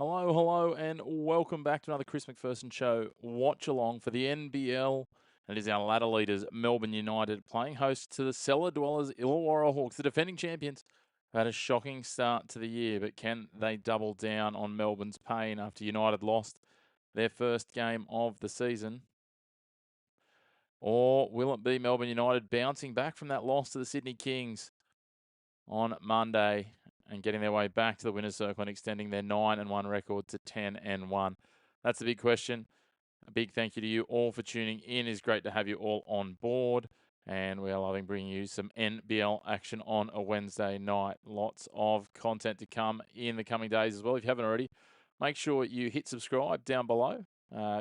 Hello, hello, and welcome back to another Chris McPherson show. Watch along for the NBL. And it is our ladder leaders, Melbourne United, playing host to the cellar dwellers, Illawarra Hawks, the defending champions. Had a shocking start to the year, but can they double down on Melbourne's pain after United lost their first game of the season? Or will it be Melbourne United bouncing back from that loss to the Sydney Kings on Monday and getting their way back to the winner's circle and extending their 9-1 record to 10-1? That's the big question. A big thank you to you all for tuning in. It's great to have you all on board. And we are loving bringing you some NBL action on a Wednesday night. Lots of content to come in the coming days as well. If you haven't already, make sure you hit subscribe down below.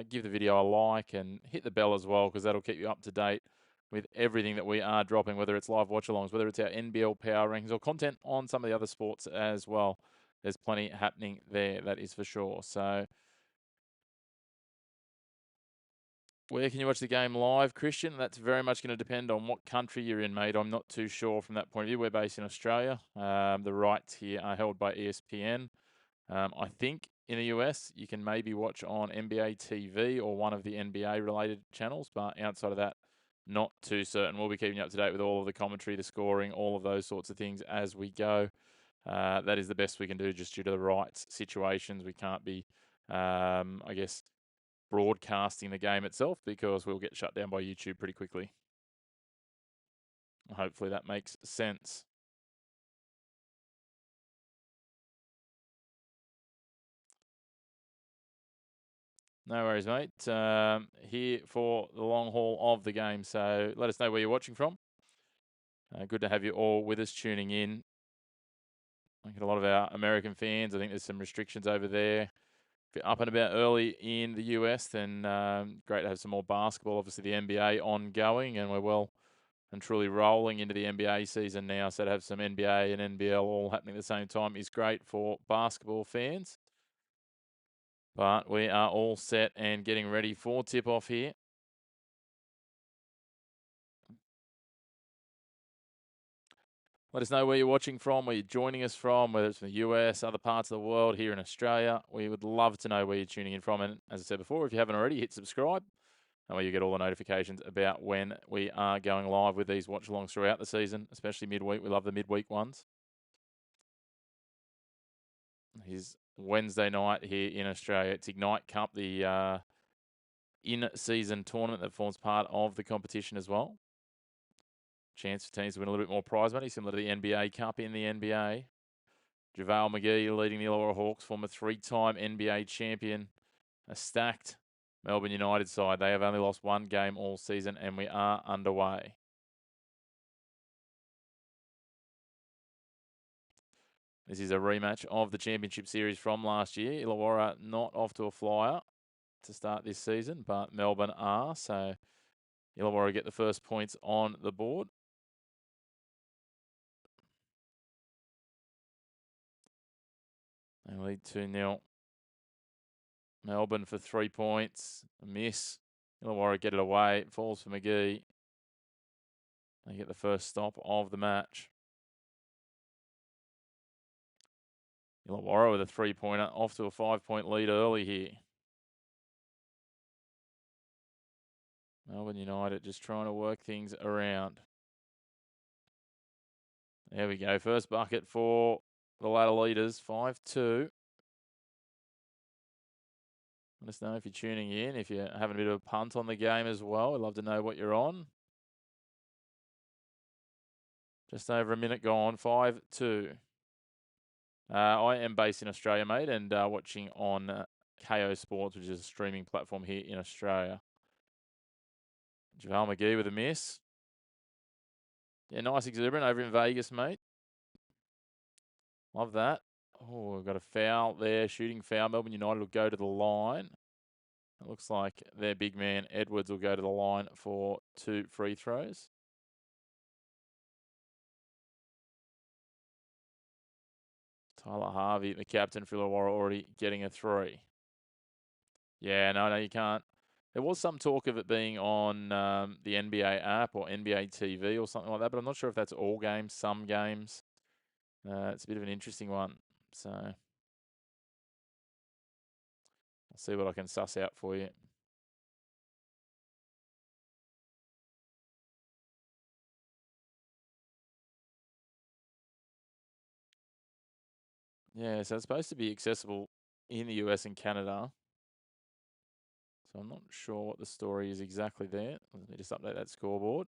Give the video a like and hit the bell as well, because that'll keep you up to date with everything that we are dropping, whether it's live watch-alongs, whether it's our NBL power rankings, or content on some of the other sports as well. There's plenty happening there, that is for sure. So where can you watch the game live, Christian? That's very much going to depend on what country you're in, mate. I'm not too sure from that point of view. We're based in Australia. The rights here are held by ESPN. I think in the US, you can maybe watch on NBA TV or one of the NBA-related channels, but outside of that, not too certain. We'll be keeping you up to date with all of the commentary, the scoring, all of those sorts of things as we go. That is the best we can do just due to the rights situations. We can't be, I guess, broadcasting the game itself, because we'll get shut down by YouTube pretty quickly. Hopefully that makes sense. No worries, mate. Here for the long haul of the game, so let us know where you're watching from. Good to have you all with us tuning in. I get a lot of our American fans. I think there's some restrictions over there. If you're up and about early in the US, then great to have some more basketball. Obviously, the NBA ongoing, and we're well and truly rolling into the NBA season now. So to have some NBA and NBL all happening at the same time is great for basketball fans. But we are all set and getting ready for tip-off here. Let us know where you're watching from, where you're joining us from, whether it's from the US, other parts of the world, here in Australia. We would love to know where you're tuning in from. And as I said before, if you haven't already, hit subscribe, and where you get all the notifications about when we are going live with these watch-alongs throughout the season, especially midweek. We love the midweek ones. Here's Wednesday night here in Australia. It's Ignite Cup, the in-season tournament that forms part of the competition as well. Chance for teams to win a little bit more prize money, similar to the NBA Cup in the NBA. JaVale McGee leading the Illawarra Hawks, former three-time NBA champion. A stacked Melbourne United side. They have only lost one game all season, and we are underway. This is a rematch of the championship series from last year. Illawarra not off to a flyer to start this season, but Melbourne are. So Illawarra get the first points on the board. They lead 2-0. Melbourne for 3 points. A miss. Illawarra get it away. It falls for McGee. They get the first stop of the match. Illawarra with a 3-pointer, off to a 5-point lead early here. Melbourne United just trying to work things around. There we go. First bucket for the ladder leaders, 5-2. Let us know if you're tuning in, if you're having a bit of a punt on the game as well. I'd love to know what you're on. Just over a minute gone, 5-2. I am based in Australia, mate, and watching on KO Sports, which is a streaming platform here in Australia. JaVale McGee with a miss. Yeah, nice exuberant over in Vegas, mate. Love that. Oh, we've got a foul there, shooting foul. Melbourne United will go to the line. It looks like their big man, Edwards, will go to the line for 2 free throws. Tyler Harvey, the captain for Illawarra, already getting a 3. Yeah, no, you can't. There was some talk of it being on the NBA app or NBA TV or something like that, but I'm not sure if that's all games, some games. It's a bit of an interesting one. So see what I can suss out for you. Yeah, so it's supposed to be accessible in the US and Canada. So I'm not sure what the story is exactly there. Let me just update that scoreboard.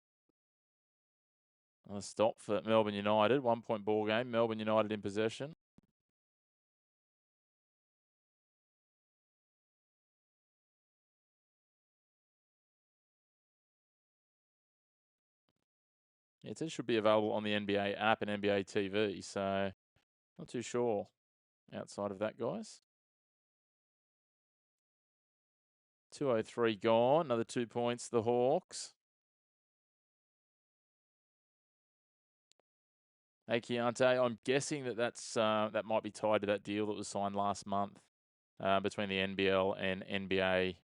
A stop for Melbourne United. 1 point ball game. Melbourne United in possession. It should be available on the NBA app and NBA TV. So not too sure outside of that, guys. 2:03 gone. Another 2 points. The Hawks. Hey, Keontae, I'm guessing that might be tied to that deal that was signed last month between the NBL and NBA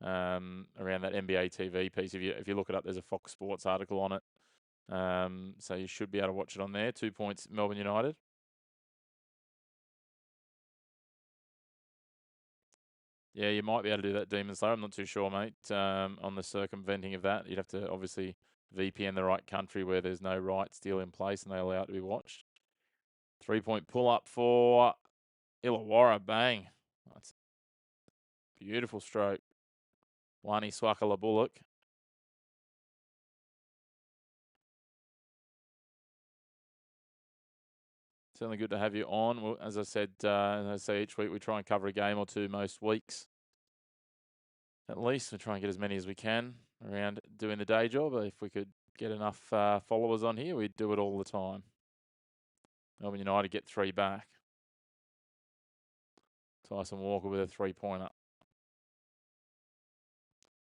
around that NBA TV piece. If you look it up, there's a Fox Sports article on it. So you should be able to watch it on there. 2 points, Melbourne United. Yeah, you might be able to do that, Demon Slayer. I'm not too sure, mate, on the circumventing of that. You'd have to obviously VPN the right country where there's no rights deal in place and they allow it to be watched. 3-point pull-up for Illawarra. Bang. That's a beautiful stroke. Wani Swakala Bullock. Certainly good to have you on. Well, as I said, each week we try and cover a game or two most weeks. At least we try and get as many as we can around doing the day job. If we could get enough followers on here, we'd do it all the time. Melbourne United get 3 back. Tyson Walker with a 3-pointer.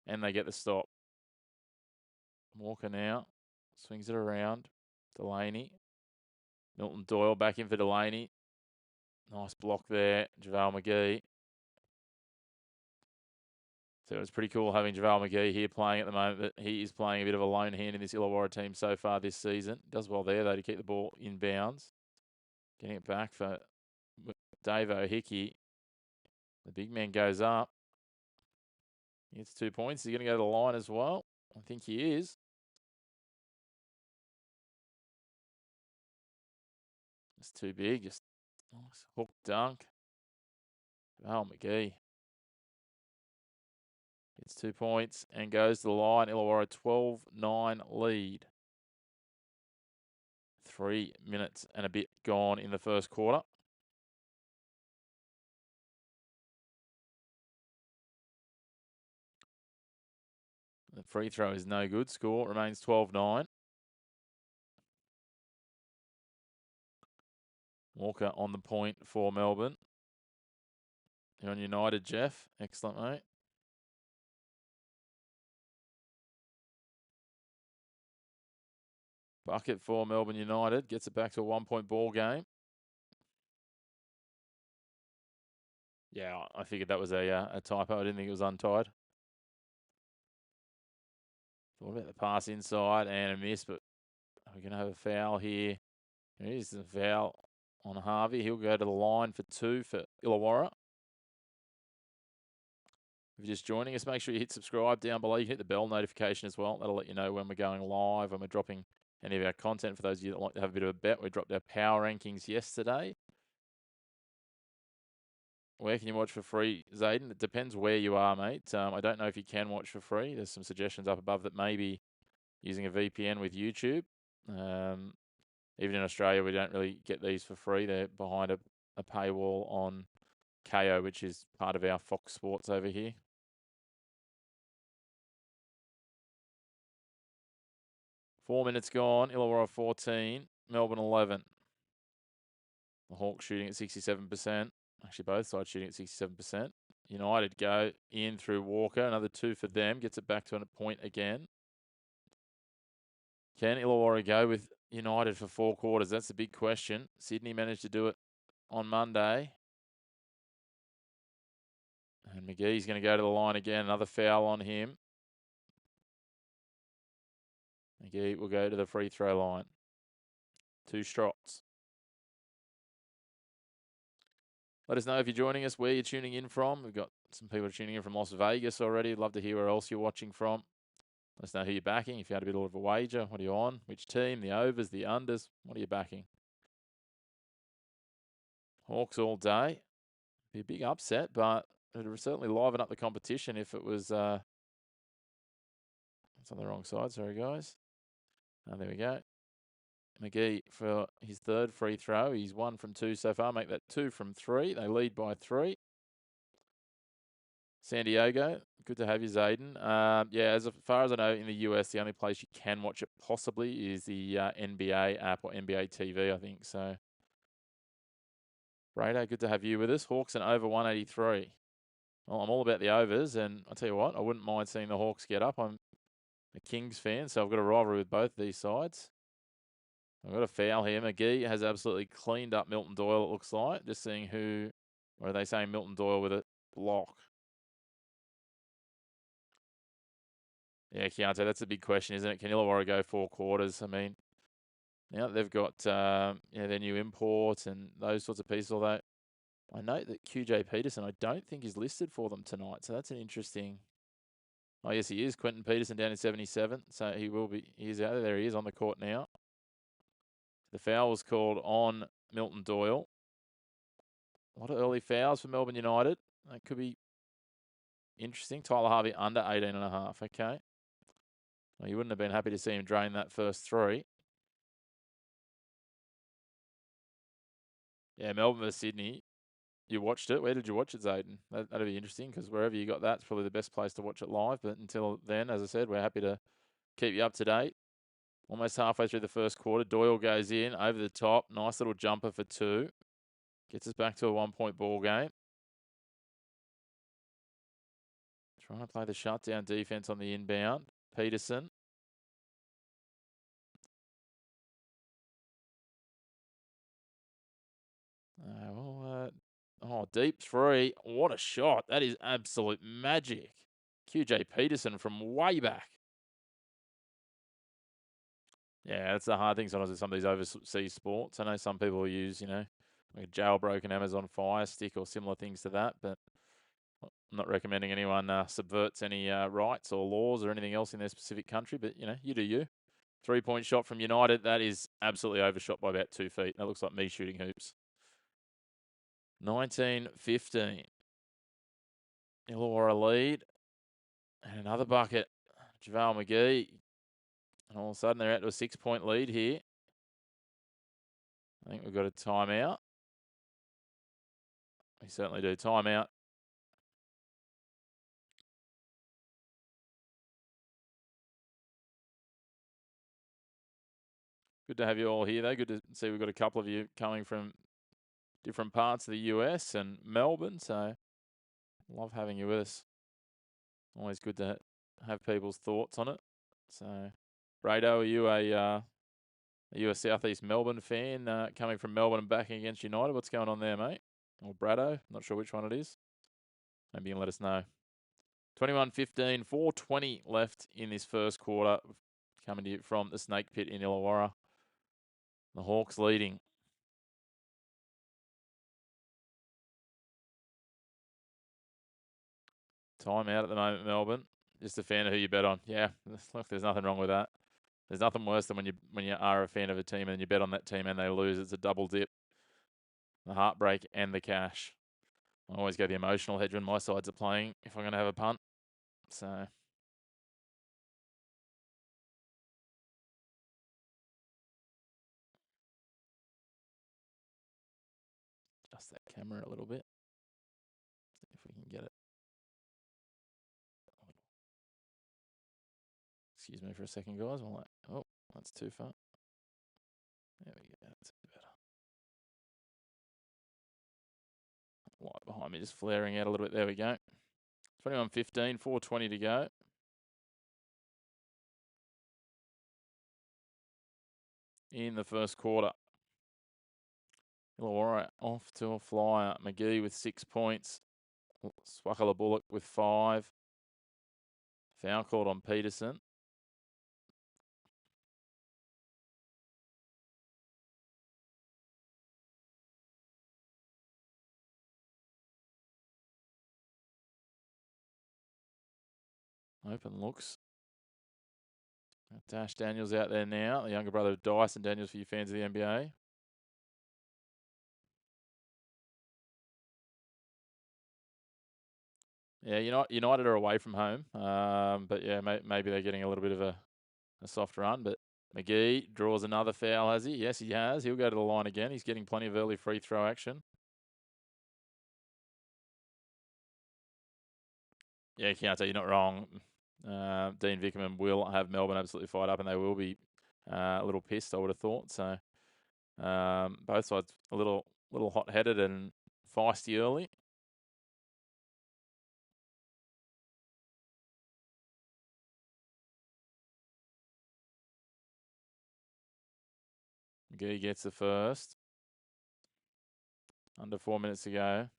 And they get the stop. Walker now swings it around. Delaney. Milton Doyle back in for Delaney. Nice block there. JaVale McGee. So it's pretty cool having JaVale McGee here playing at the moment. But he is playing a bit of a lone hand in this Illawarra team so far this season. Does well there, though, to keep the ball in bounds. Getting it back for Dave O'Hickey. The big man goes up. He gets 2 points. He's going to go to the line as well. I think he is. It's too big. Just nice hook dunk. JaVale McGee. Gets 2 points and goes to the line. Illawarra 12-9 lead. 3 minutes and a bit gone in the first quarter. The free throw is no good. Score remains 12-9. Walker on the point for Melbourne. You're on United, Jeff. Excellent, mate. Bucket for Melbourne United. Gets it back to a 1-point ball game. Yeah, I figured that was a typo. I didn't think it was untied. Thought about the pass inside and a miss, but we're going to have a foul here. Here's the foul on Harvey. He'll go to the line for 2 for Illawarra. If you're just joining us, make sure you hit subscribe down below. You can hit the bell notification as well. That'll let you know when we're going live, when we're dropping any of our content. For those of you that like to have a bit of a bet, we dropped our power rankings yesterday. Where can you watch for free, Zayden? It depends where you are, mate. I don't know if you can watch for free. There's some suggestions up above that maybe using a VPN with YouTube. Even in Australia, we don't really get these for free. They're behind a paywall on KO, which is part of our Fox Sports over here. Four minutes gone. Illawarra 14, Melbourne 11. The Hawks shooting at 67%. Actually, both sides shooting at 67%. United go in through Walker. Another 2 for them. Gets it back to a point again. Can Illawarra go with United for 4 quarters? That's the big question. Sydney managed to do it on Monday. And McGee's going to go to the line again. Another foul on him. McGee will go to the free throw line. 2 shots. Let us know if you're joining us, where you're tuning in from. We've got some people tuning in from Las Vegas already. Love to hear where else you're watching from. Let us know who you're backing. If you had a bit of a wager, what are you on? Which team? The overs, the unders? What are you backing? Hawks all day. Be a big upset, but it would certainly liven up the competition if it was. It's on the wrong side. Sorry, guys. Oh, there we go. McGee for his third free throw. He's 1 from 2 so far. Make that 2 from 3. They lead by 3. San Diego, good to have you, Zayden. Yeah, as far as I know, in the US, the only place you can watch it possibly is the NBA app or NBA TV, I think. So, Brado, good to have you with us. Hawks and over 183. Well, I'm all about the overs, and I'll tell you what, I wouldn't mind seeing the Hawks get up. I'm a Kings fan, so I've got a rivalry with both these sides. I've got a foul here. McGee has absolutely cleaned up Milton Doyle, it looks like. Just seeing who, or are they saying Milton Doyle with a block? Yeah, Keontae, that's a big question, isn't it? Can Illawarra go 4 quarters? I mean, now they've got their new imports and those sorts of pieces, although I note that QJ Peterson, I don't think is listed for them tonight. So that's an interesting. Oh, yes, he is. Quentin Peterson down in 77. So he will be. He's out there. He is on the court now. The foul was called on Milton Doyle. A lot of early fouls for Melbourne United. That could be interesting. Tyler Harvey under 18.5. Okay. Well, you wouldn't have been happy to see him drain that first 3. Yeah, Melbourne versus Sydney. You watched it. Where did you watch it, Zayden? That'd be interesting because wherever you got that, it's probably the best place to watch it live. But until then, as I said, we're happy to keep you up to date. Almost halfway through the first quarter, Doyle goes in over the top. Nice little jumper for 2. Gets us back to a 1-point ball game. Trying to play the shutdown defense on the inbound. Peterson. Deep 3. What a shot. That is absolute magic. QJ Peterson from way back. Yeah, that's the hard thing sometimes with some of these overseas sports. I know some people use, like a jailbroken Amazon Fire Stick or similar things to that, but I'm not recommending anyone subverts any rights or laws or anything else in their specific country, but, you do you. 3-point shot from United. That is absolutely overshot by about 2 feet. That looks like me shooting hoops. 19-15. Illawarra lead. And another bucket. JaVale McGee. And all of a sudden they're out to a 6-point lead here. I think we've got a timeout. We certainly do. Timeout. Good to have you all here, though. Good to see we've got a couple of you coming from different parts of the US and Melbourne. So love having you with us. Always good to have people's thoughts on it. So, Brado, are you a Southeast Melbourne fan coming from Melbourne and backing against United? What's going on there, mate? Or Brado? Not sure which one it is. Maybe you can let us know. 21-15, 4:20 left in this first quarter. Coming to you from the Snake Pit in Illawarra. The Hawks leading. Time out at the moment, Melbourne. Just a fan of who you bet on. Yeah, look, there's nothing wrong with that. There's nothing worse than when you are a fan of a team and you bet on that team and they lose. It's a double dip. The heartbreak and the cash. I always go the emotional hedge when my sides are playing if I'm going to have a punt. So, adjust that camera a little bit. See if we can get it. Excuse me for a second, guys. Oh, that's too far. There we go. That's a bit better. Light behind me just flaring out a little bit. There we go. 21-15, 4:20 to go. In the first quarter. Illawarra off to a flyer. McGee with 6 points. Swakala Bullock with 5. Foul called on Peterson. Open looks. Dash Daniels out there now. The younger brother of Dyson Daniels for you fans of the NBA. Yeah, United are away from home. But yeah, maybe they're getting a little bit of a soft run. But McGee draws another foul, has he? Yes, he has. He'll go to the line again. He's getting plenty of early free throw action. Yeah, Keontae, you're not wrong. Dean Vickerman will have Melbourne absolutely fired up, and they will be a little pissed, I would have thought. So both sides a little hot-headed and feisty early. McGee gets the first. Under 4 minutes to go.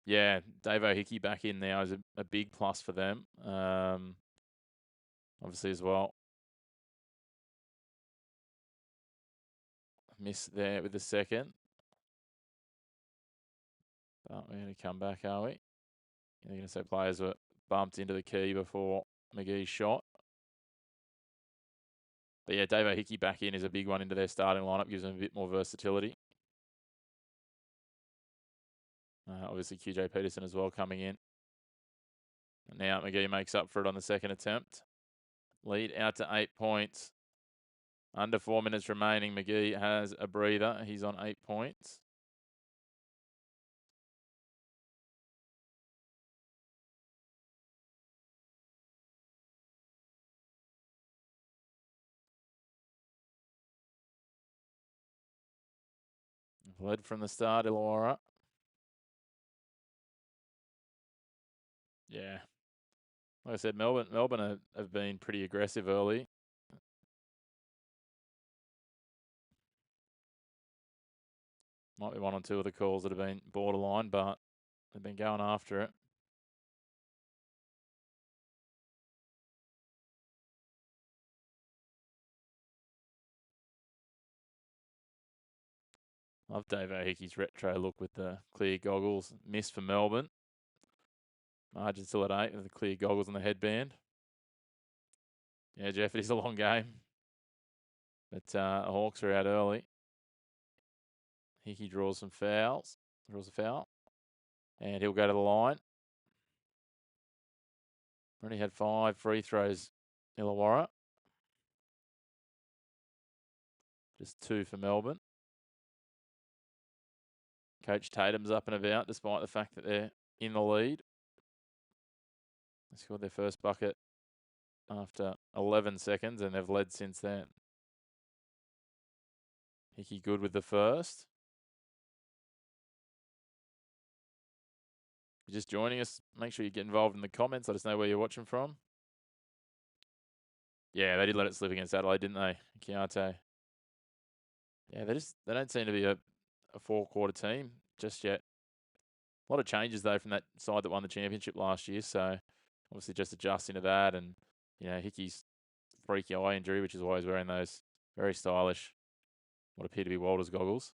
Yeah, Dave O'Hickey back in now is a big plus for them. Obviously as well. Miss there with the second. But we're going to come back, are we? They're going to say players were bumped into the key before McGee's shot. But yeah, Dave O'Hickey back in is a big one into their starting lineup, gives them a bit more versatility. Obviously, QJ Peterson as well coming in. And now McGee makes up for it on the second attempt. Lead out to 8 points. Under 4 minutes remaining, McGee has a breather. He's on 8 points. Led from the start, Illawarra. Yeah. Like I said, Melbourne have been pretty aggressive early. Might be one or two of the calls that have been borderline, but they've been going after it. Love Dave O'Hickey's retro look with the clear goggles. Miss for Melbourne. Margin still at 8 with the clear goggles and the headband. Yeah, Jeff, it is a long game. But the Hawks are out early. Hickey draws some fouls. Draws a foul. And he'll go to the line. Already had 5 free throws, Illawarra. Just 2 for Melbourne. Coach Tatum's up and about despite the fact that they're in the lead. They scored their first bucket after 11 seconds, and they've led since then. Hickey good with the first. If you're just joining us, make sure you get involved in the comments. Let us know where you're watching from. Yeah, they did let it slip against Adelaide, didn't they? Keontae. Yeah, they don't seem to be a 4-quarter team just yet. A lot of changes, though, from that side that won the championship last year. So, obviously, just adjusting to that. And, Hickey's freaky eye injury, which is why he's wearing those very stylish, what appear to be Walters goggles.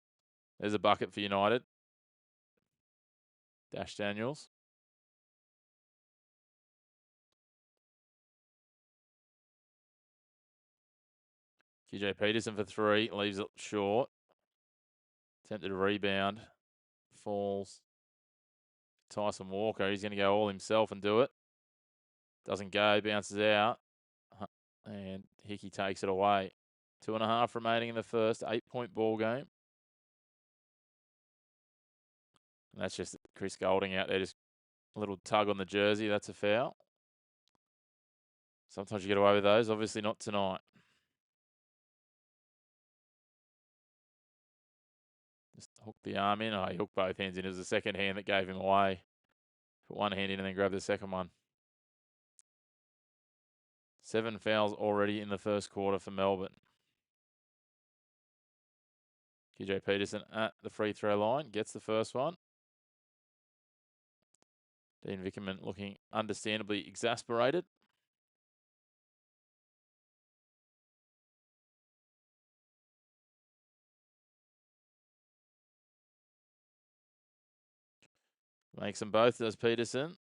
There's a bucket for United. Dash Daniels. QJ Peterson for 3. Leaves it short. Attempted a rebound. Falls. Tyson Walker. He's going to go all himself and do it. Doesn't go. Bounces out. And Hickey takes it away. 2.5 remaining in the first. 8-point ball game. And that's just Chris Golding out there. Just a little tug on the jersey. That's a foul. Sometimes you get away with those. Obviously not tonight. Just hooked the arm in. Oh, he hooked both hands in. It was the second hand that gave him away. Put one hand in and then grab the second one. 7 fouls already in the first quarter for Melbourne. QJ Peterson at the free throw line. Gets the first one. Dean Vickerman looking understandably exasperated. Makes them both, does Peterson.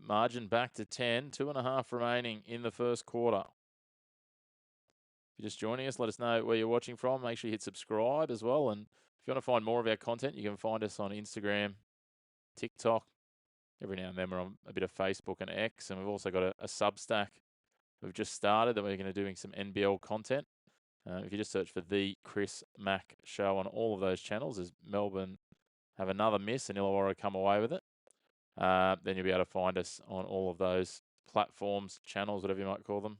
margin back to 10. 2.5 remaining in the first quarter. If you're just joining us, let us know where you're watching from. Make sure you hit subscribe as well. And if you want to find more of our content, you can find us on Instagram, TikTok. Every now and then we're on a bit of Facebook and X. And we've also got a Substack we've just started that we're going to do some NBL content. If you just search for The Chris Mack Show on all of those channels, as Melbourne have another miss and Illawarra come away with it, then you'll be able to find us on all of those platforms, channels, whatever you might call them.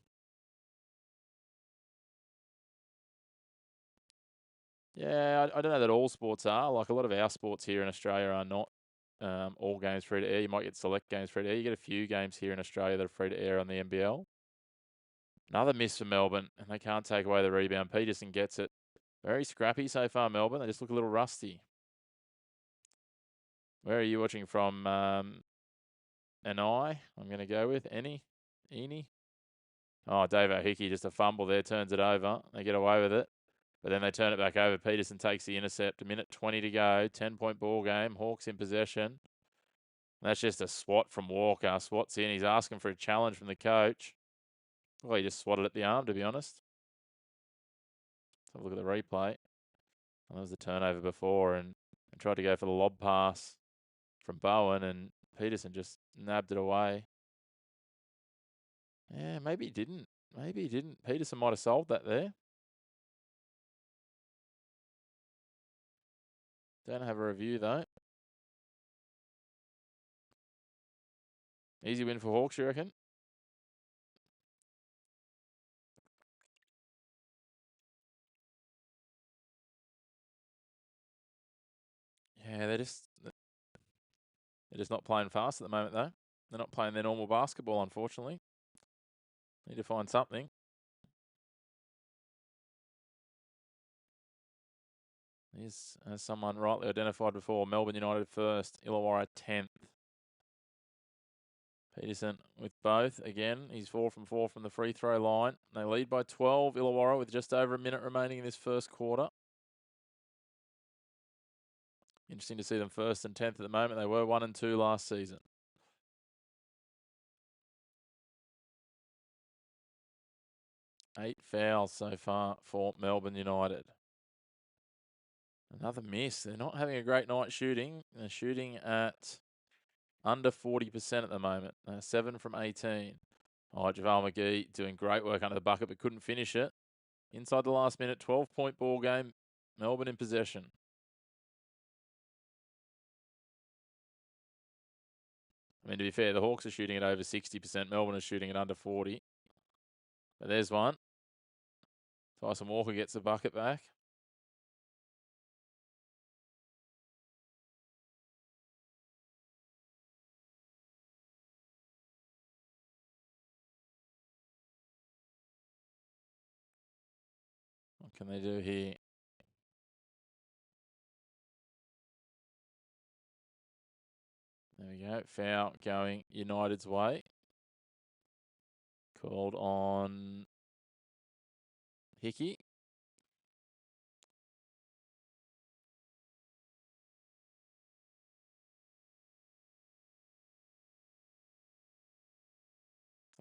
Yeah, I don't know that all sports are. Like a lot of our sports here in Australia are not all games free to air. You might get select games free to air. You get a few games here in Australia that are free to air on the NBL. Another miss for Melbourne, and they can't take away the rebound. Peterson gets it. Very scrappy so far, Melbourne. They just look a little rusty. Where are you watching from? I'm going to go with Eni. Oh, Dave O'Hickey, just a fumble there, turns it over. They get away with it, but then they turn it back over. Peterson takes the intercept. A minute 20 to go. 10-point ball game. Hawks in possession. That's just a swat from Walker. Swats in. He's asking for a challenge from the coach. Well, he just swatted at the arm, to be honest. Let's have a look at the replay. Well, that was the turnover before, and tried to go for the lob pass from Bowen, and Peterson just nabbed it away. Yeah, maybe he didn't. Maybe he didn't. Peterson might have solved that there. Don't have a review, though. Easy win for Hawks, you reckon? Yeah, they're just not playing fast at the moment, though. They're not playing their normal basketball, unfortunately. Need to find something. Here's someone rightly identified before. Melbourne United first, Illawarra 10th. Peterson with both. Again, he's 4 from 4 from the free throw line. They lead by 12, Illawarra, with just over a minute remaining in this first quarter. Interesting to see them first and 10th at the moment. They were 1 and 2 last season. Eight fouls so far for Melbourne United. Another miss. They're not having a great night shooting. They're shooting at under 40% at the moment. 7 from 18. Oh, JaVale McGee doing great work under the bucket, but couldn't finish it. Inside the last minute, 12-point ball game. Melbourne in possession. I mean, to be fair, the Hawks are shooting at over 60%. Melbourne is shooting at under 40. But there's one. Tyson Walker gets the bucket back. What can they do here? There we go. Foul going United's way. Called on Hickey.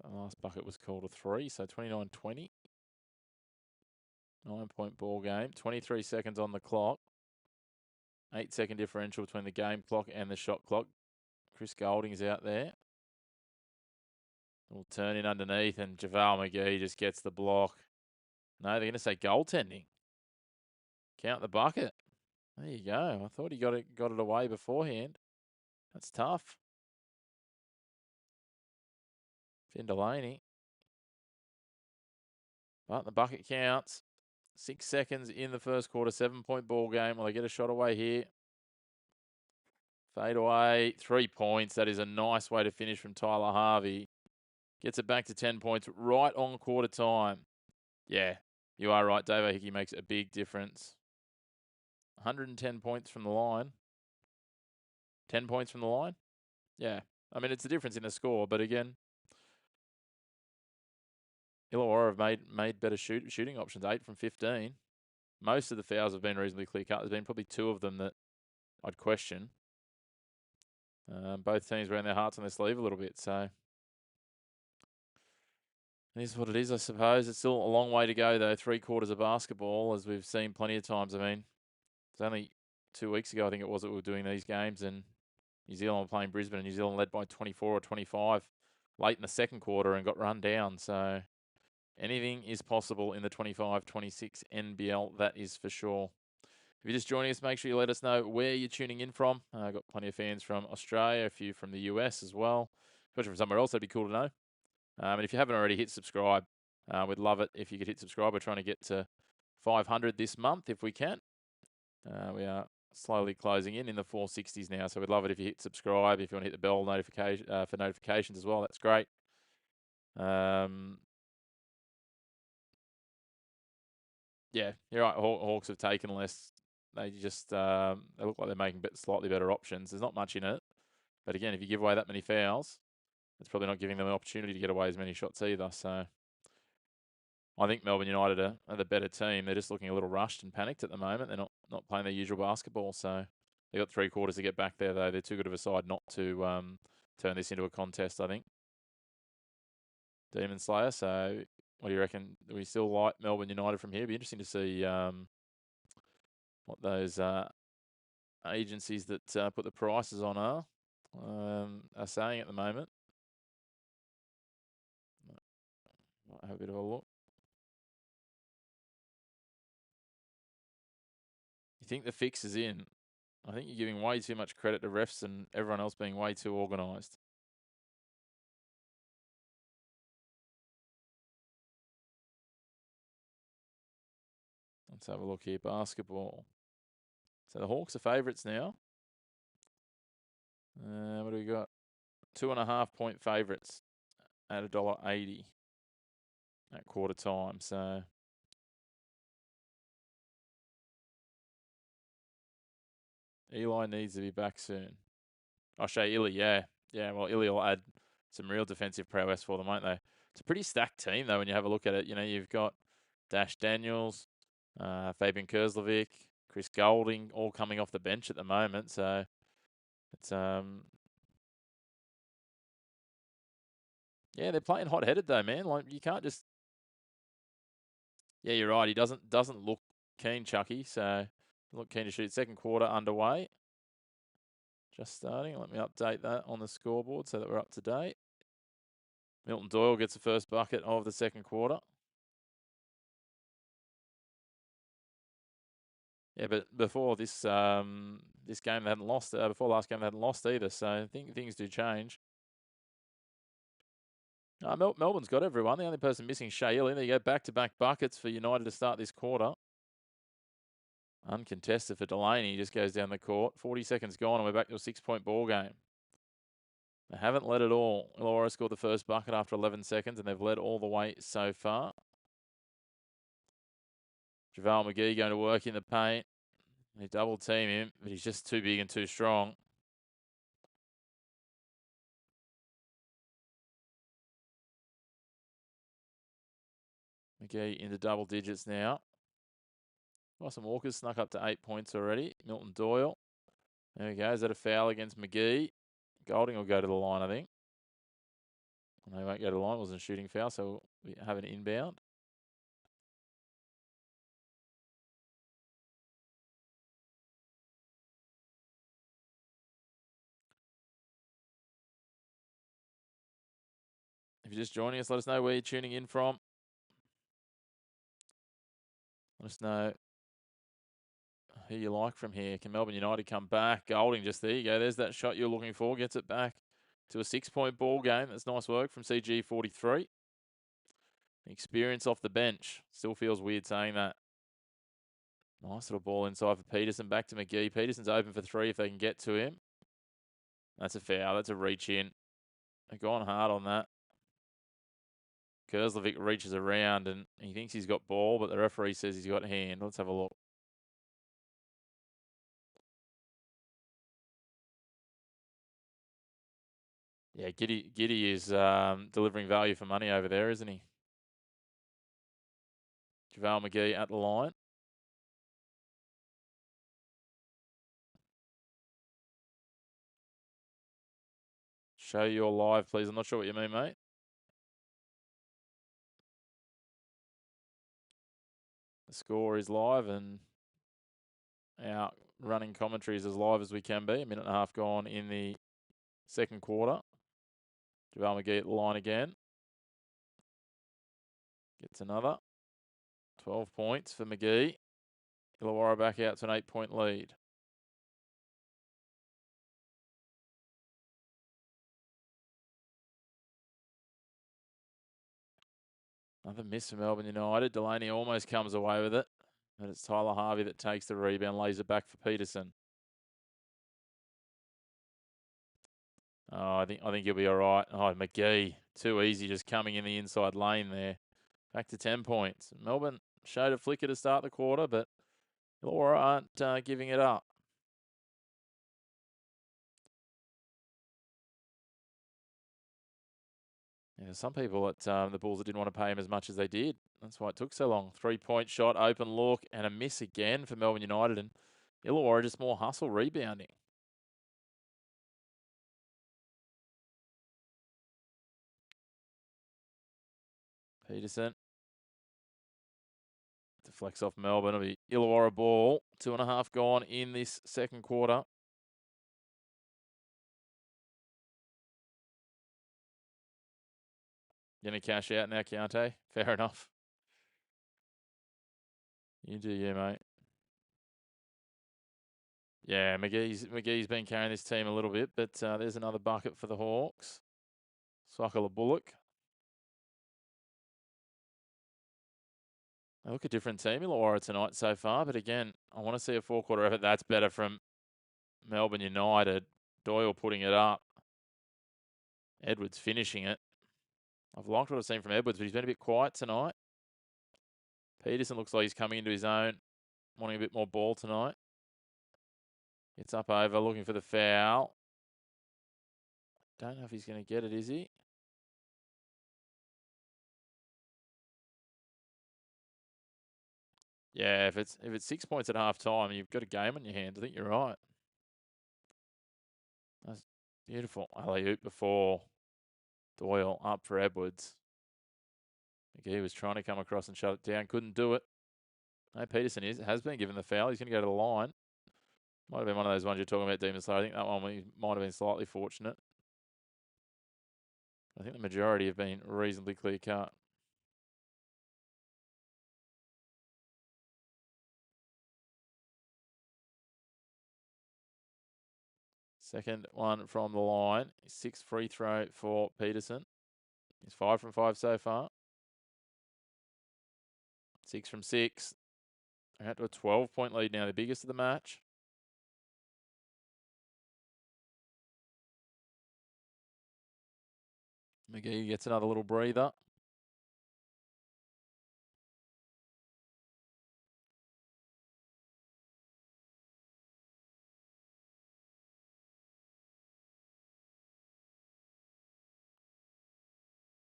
The last bucket was called a 3, so 29-20. 9-point ball game. 23 seconds on the clock. 8-second differential between the game clock and the shot clock. Chris Golding's out there. We'll turn in underneath, and JaVale McGee just gets the block. No, they're going to say goaltending. Count the bucket. There you go. I thought he got it away beforehand. That's tough. Finn Delaney. But the bucket counts. 6 seconds in the first quarter. 7-point ball game. Will they get a shot away here? Fade away. 3 points. That is a nice way to finish from Tyler Harvey. Gets it back to 10 points right on quarter time. Yeah, you are right. Dave O'Hickey makes a big difference. 110 points from the line. 10 points from the line? Yeah. I mean, it's a difference in the score, but again, Illawarra have made better shooting options. 8 from 15. Most of the fouls have been reasonably clear cut. There's been probably 2 of them that I'd question. Both teams wearing their hearts on their sleeve a little bit, so it is what it is, I suppose. It's still a long way to go, though. 3/4 of basketball, as we've seen plenty of times. I mean, it's only 2 weeks ago, I think it was, that we were doing these games, and New Zealand were playing Brisbane, and New Zealand led by 24 or 25 late in the second quarter and got run down. So anything is possible in the 25-26 NBL, that is for sure. If you're just joining us, make sure you let us know where you're tuning in from. I've got plenty of fans from Australia, a few from the US as well, especially from somewhere else. That'd be cool to know. And if you haven't already, hit subscribe. We'd love it if you could hit subscribe. We're trying to get to 500 this month if we can. We are slowly closing in the 460s now, so we'd love it if you hit subscribe. If you want to hit the bell notification for notifications as well, that's great. Yeah, you're right. Hawks have taken less. They just they look like they're making slightly better options. There's not much in it, but again, if you give away that many fouls, it's probably not giving them an opportunity to get away as many shots either. So I think Melbourne United are the better team. They're just looking a little rushed and panicked at the moment. They're not playing their usual basketball. So they got 3/4 to get back there, though. They're too good of a side not to turn this into a contest, I think. Demon Slayer. So what do you reckon? Do we still like Melbourne United from here? It'd be interesting to see what those agencies that put the prices on are saying at the moment. Might have a bit of a look. You think the fix is in? I think you're giving way too much credit to refs and everyone else being way too organised. Let's have a look here. Basketball. So the Hawks are favourites now. What do we got? 2.5 point favourites at $1.80 at quarter time. So Eli needs to be back soon. I'll show you Illy, yeah. Yeah, well, Illy will add some real defensive prowess for them, won't they? It's a pretty stacked team, though, when you have a look at it. You know, you've got Dash Daniels, Fabian Kerslovic, Chris Golding, all coming off the bench at the moment. So it's yeah, they're playing hot-headed though, man. Like you can't just. Yeah, you're right. He doesn't look keen, Chucky. So look keen to shoot. Second quarter underway. Just starting. Let me update that on the scoreboard so that we're up to date. Milton Doyle gets the first bucket of the second quarter. Yeah, but before this this game they hadn't lost. Before last game they hadn't lost either. So I think things do change. Melbourne's got everyone. The only person missing is Shea Illy. There you go. Back-to-back buckets for United to start this quarter. Uncontested for Delaney. He just goes down the court. 40 seconds gone, and we're back to a 6-point ball game. They haven't led at all. Illawarra scored the first bucket after 11 seconds, and they've led all the way so far. JaVale McGee going to work in the paint. They double team him, but he's just too big and too strong. McGee into double digits now. Boston Walker's snuck up to 8 points already. Milton Doyle. There we go. Is that a foul against McGee? Golding will go to the line, I think. And they won't go to the line. It wasn't a shooting foul, so we have an inbound. If you're just joining us, let us know where you're tuning in from. Let us know who you like from here. Can Melbourne United come back? Golding just there you go. There's that shot you're looking for. Gets it back to a 6-point ball game. That's nice work from CG43. Experience off the bench. Still feels weird saying that. Nice little ball inside for Peterson. Back to McGee. Peterson's open for 3 if they can get to him. That's a foul. That's a reach in. They've gone hard on that. Kerslovic reaches around and he thinks he's got ball, but the referee says he's got hand. Let's have a look. Yeah, Giddy is delivering value for money over there, isn't he? JaVale McGee at the line. Show your live, please. I'm not sure what you mean, mate. The score is live and our running commentary is as live as we can be. A minute and a half gone in the second quarter. JaVale McGee at the line again. Gets another. 12 points for McGee. Illawarra back out to an 8-point lead. Another miss for Melbourne United. Delaney almost comes away with it. But it's Tyler Harvey that takes the rebound, lays it back for Peterson. Oh, I think he'll be all right. Oh, McGee, too easy, just coming in the inside lane there. Back to 10 points. Melbourne showed a flicker to start the quarter, but Illawarra aren't giving it up. Yeah, some people at the Bulls that didn't want to pay him as much as they did. That's why it took so long. 3-point shot, open look, and a miss again for Melbourne United. And Illawarra just more hustle rebounding. Peterson. Deflects off Melbourne. It'll be Illawarra ball. 2.5 gone in this second quarter. Going to cash out now, Count. Fair enough. You do you, mate. Yeah, McGee's been carrying this team a little bit, but there's another bucket for the Hawks. Brisbane Bullets. They look a different team, Illawarra, tonight so far, but again, I want to see a four-quarter effort. That's better from Melbourne United. Doyle putting it up. Edwards finishing it. I've liked what I've seen from Edwards, but he's been a bit quiet tonight. Peterson looks like he's coming into his own, wanting a bit more ball tonight. Gets up over, looking for the foul. Don't know if he's going to get it, is he? Yeah, if it's 6 points at half time, you've got a game on your hands. I think you're right. That's beautiful. Alley-oop before Doyle up for Edwards. McGee was trying to come across and shut it down. Couldn't do it. No, Peterson has been given the foul. He's going to go to the line. Might have been one of those ones you're talking about, Demon Slayer. I think that one might have been slightly fortunate. I think the majority have been reasonably clear cut. Second one from the line. 6th free throw for Peterson. He's 5 from 5 so far. 6 from 6. They're out to a 12-point lead now, the biggest of the match. McGee gets another little breather.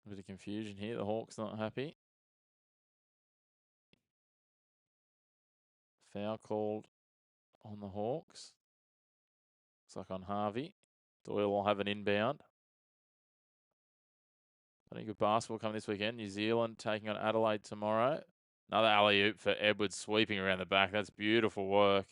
A bit of confusion here. The Hawks not happy. Foul called on the Hawks. Looks like on Harvey. Doyle will have an inbound. I think good basketball coming this weekend. New Zealand taking on Adelaide tomorrow. Another alley-oop for Edwards sweeping around the back. That's beautiful work.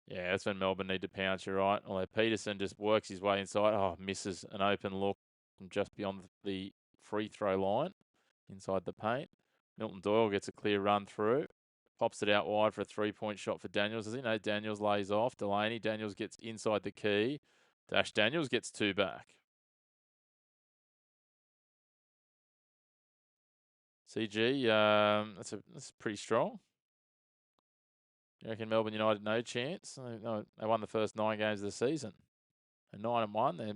Yeah, that's when Melbourne need to pounce, you're right. Although Peterson just works his way inside. Oh, misses an open look from just beyond the free throw line inside the paint. Milton Doyle gets a clear run through. Pops it out wide for a 3-point shot for Daniels. As you know, Daniels lays off. Delaney. Daniels gets inside the key. Dash Daniels gets 2 back. CG, that's pretty strong. You reckon Melbourne United no chance? They won the first 9 games of the season. And 9-1, they're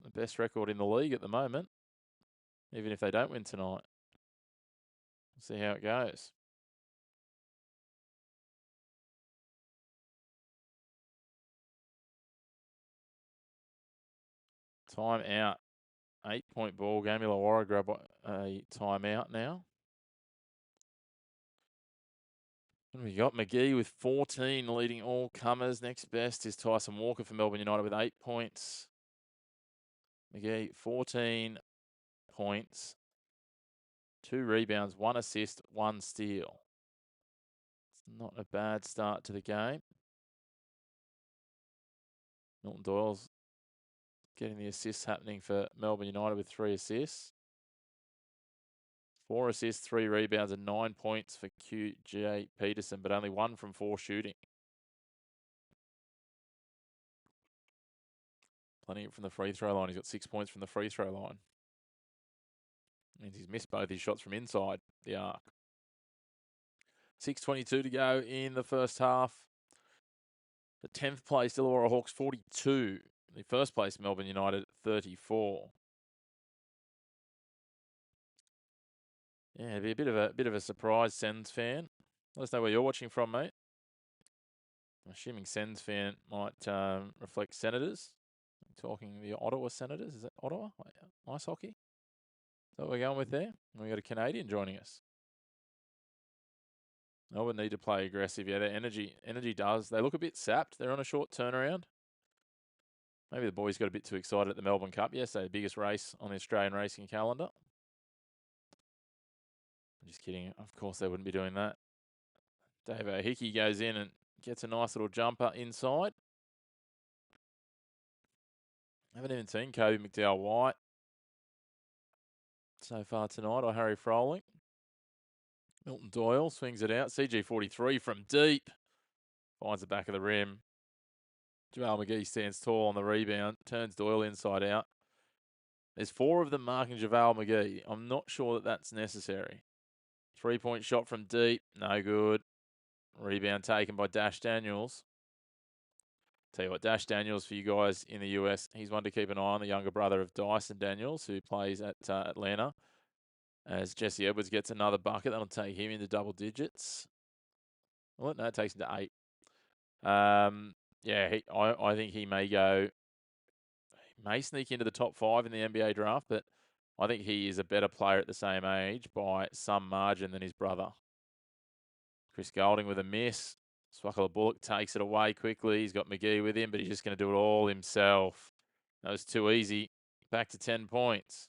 the best record in the league at the moment. Even if they don't win tonight. We'll see how it goes. Time out. 8-point ball game. Illawarra grab a timeout now. And we got McGee with 14 leading all comers. Next best is Tyson Walker for Melbourne United with 8 points. McGee, 14 points, 2 rebounds, 1 assist, 1 steal. It's not a bad start to the game. Milton Doyle's getting the assists happening for Melbourne United with 3 assists. 4 assists, 3 rebounds, and 9 points for QJ Peterson, but only 1 from 4 shooting. Plenty from the free throw line. He's got 6 points from the free throw line. Means he's missed both his shots from inside the arc. 6:22 to go in the first half. The 10th place Illawarra Hawks 42. The first place Melbourne United 34. Yeah, it'd be a bit of a surprise, Sens fan. Let us know where you're watching from, mate. I'm assuming Sens fan might reflect Senators. I'm talking the Ottawa Senators. Is that Ottawa? Ice hockey? Is that what we're going with there? We got a Canadian joining us. Melbourne need to play aggressive. Yeah, their energy does. They look a bit sapped. They're on a short turnaround. Maybe the boys got a bit too excited at the Melbourne Cup yesterday, the biggest race on the Australian racing calendar. I'm just kidding. Of course, they wouldn't be doing that. Dave O'Hickey goes in and gets a nice little jumper inside. Haven't even seen Kobe McDowell-White so far tonight, or Harry Froling. Milton Doyle swings it out. CG43 from deep. Finds the back of the rim. JaVale McGee stands tall on the rebound. Turns Doyle inside out. There's 4 of them marking JaVale McGee. I'm not sure that that's necessary. 3-point shot from deep. No good. Rebound taken by Dash Daniels. Tell you what, Dash Daniels, for you guys in the US, he's one to keep an eye on, the younger brother of Dyson Daniels, who plays at Atlanta. As Jesse Edwards gets another bucket, that'll take him into double digits. Well, no, it takes him to 8. Yeah, I think he may sneak into the top 5 in the NBA draft, but I think he is a better player at the same age by some margin than his brother. Chris Golding with a miss. Swakala Bullock takes it away quickly. He's got McGee with him, but he's just going to do it all himself. That was too easy. Back to 10 points.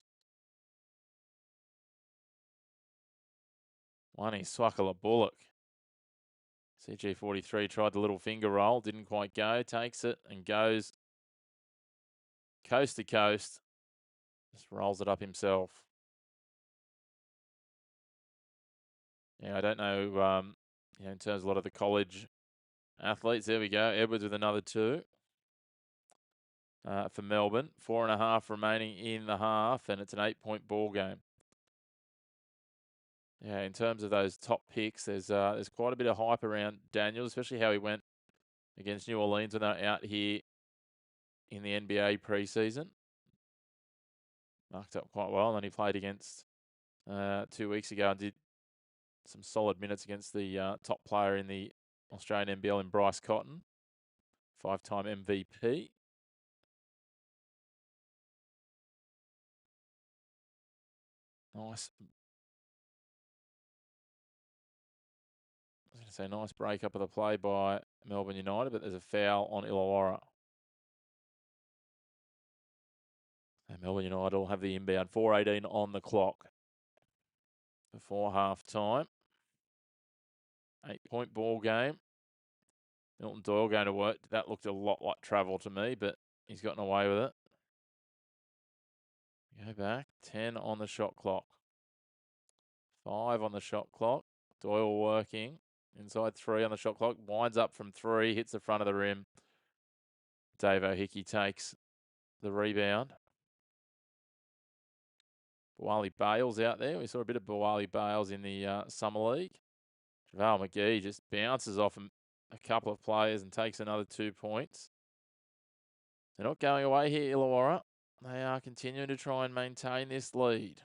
One is Swakala Bullock. CG43 tried the little finger roll, didn't quite go. Takes it and goes coast to coast. Just rolls it up himself. Yeah, I don't know, in terms of a lot of the college athletes. There we go. Edwards with another 2 for Melbourne. 4.5 remaining in the half, and it's an 8-point ball game. Yeah, in terms of those top picks, there's quite a bit of hype around Daniels, especially how he went against New Orleans when they're out here in the NBA preseason. Marked up quite well, and then he played against 2 weeks ago and did some solid minutes against the top player in the Australian NBL in Bryce Cotton, 5-time MVP. Nice. I was going to say nice break up of the play by Melbourne United, but there's a foul on Illawarra. And Melbourne United will have the inbound. 4:18 on the clock before half time. 8-point ball game. Milton Doyle going to work. That looked a lot like travel to me, but he's gotten away with it. Go back. 10 on the shot clock. 5 on the shot clock. Doyle working. Inside 3 on the shot clock. Winds up from 3. Hits the front of the rim. Dave O'Hickey takes the rebound. Bawali Bales out there. We saw a bit of Bawali Bales in the Summer League. JaVale McGee just bounces off a couple of players and takes another 2 points. They're not going away here, Illawarra. They are continuing to try and maintain this lead.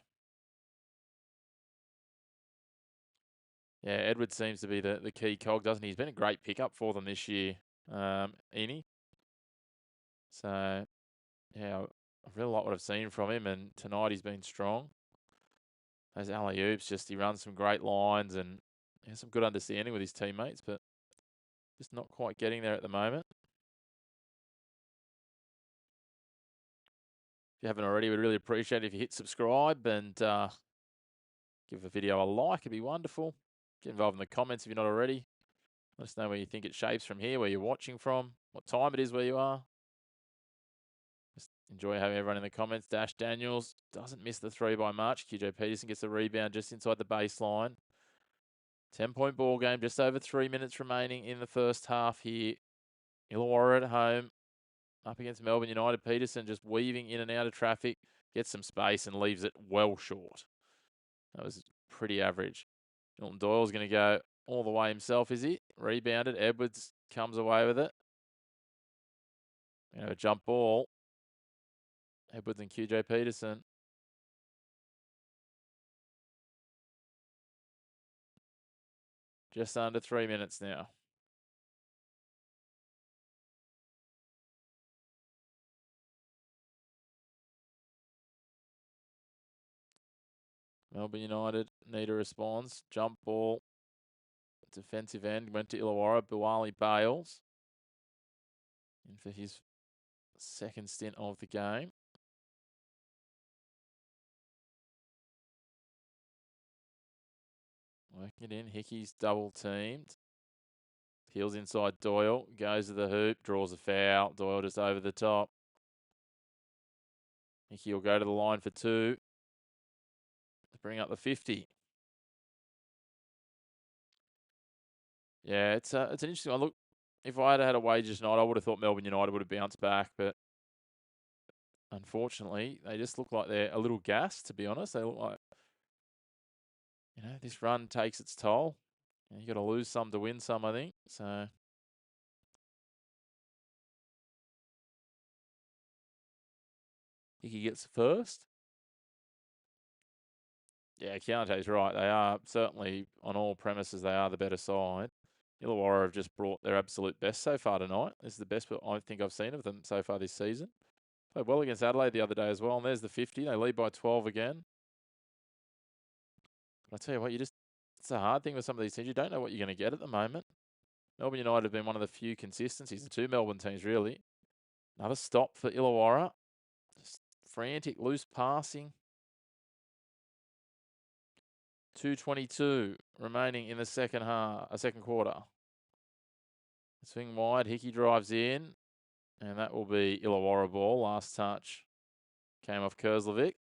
Yeah, Edwards seems to be the key cog, doesn't he? He's been a great pickup for them this year, Eni. So, yeah, I really like what I've seen from him, and tonight he's been strong. Those alley-oops, he runs some great lines, and He has some good understanding with his teammates, but just not quite getting there at the moment. If you haven't already, we'd really appreciate it if you hit subscribe and give the video a like. It'd be wonderful. Get involved in the comments if you're not already. Let us know where you think it shapes from here, where you're watching from, what time it is where you are. Just enjoy having everyone in the comments. Dash Daniels doesn't miss the 3 by much. QJ Peterson gets the rebound just inside the baseline. 10-point ball game, just over 3 minutes remaining in the first half here. Illawarra at home, up against Melbourne United. Peterson just weaving in and out of traffic, gets some space and leaves it well short. That was pretty average. Milton Doyle's going to go all the way himself, is he? Rebounded. Edwards comes away with it. A jump ball. Edwards and QJ Peterson. Just under 3 minutes now. Melbourne United need a response. Jump ball. Defensive end went to Illawarra. Buwali Bales in for his second stint of the game. Working it in. Hickey's double teamed. Peels inside Doyle. Goes to the hoop. Draws a foul. Doyle just over the top. Hickey will go to the line for 2. To bring up the 50. Yeah, it's an interesting one. Look, if I had a wager tonight, I would have thought Melbourne United would have bounced back, but unfortunately, they just look like they're a little gassed, to be honest. They look like, this run takes its toll. You got to lose some to win some, I think. So Hickey gets first. Yeah, Keontae's right. They are certainly, on all premises, they are the better side. Illawarra have just brought their absolute best so far tonight. This is the best I think I've seen of them so far this season. Played well against Adelaide the other day as well. And there's the 50. They lead by 12 again. But I tell you what, it's a hard thing with some of these teams. You don't know what you're going to get at the moment. Melbourne United have been one of the few consistencies, the 2 Melbourne teams really. Another stop for Illawarra. Just frantic, loose passing. 2:22 remaining in the second quarter. Swing wide, Hickey drives in, and that will be Illawarra ball. Last touch came off Kerslovic.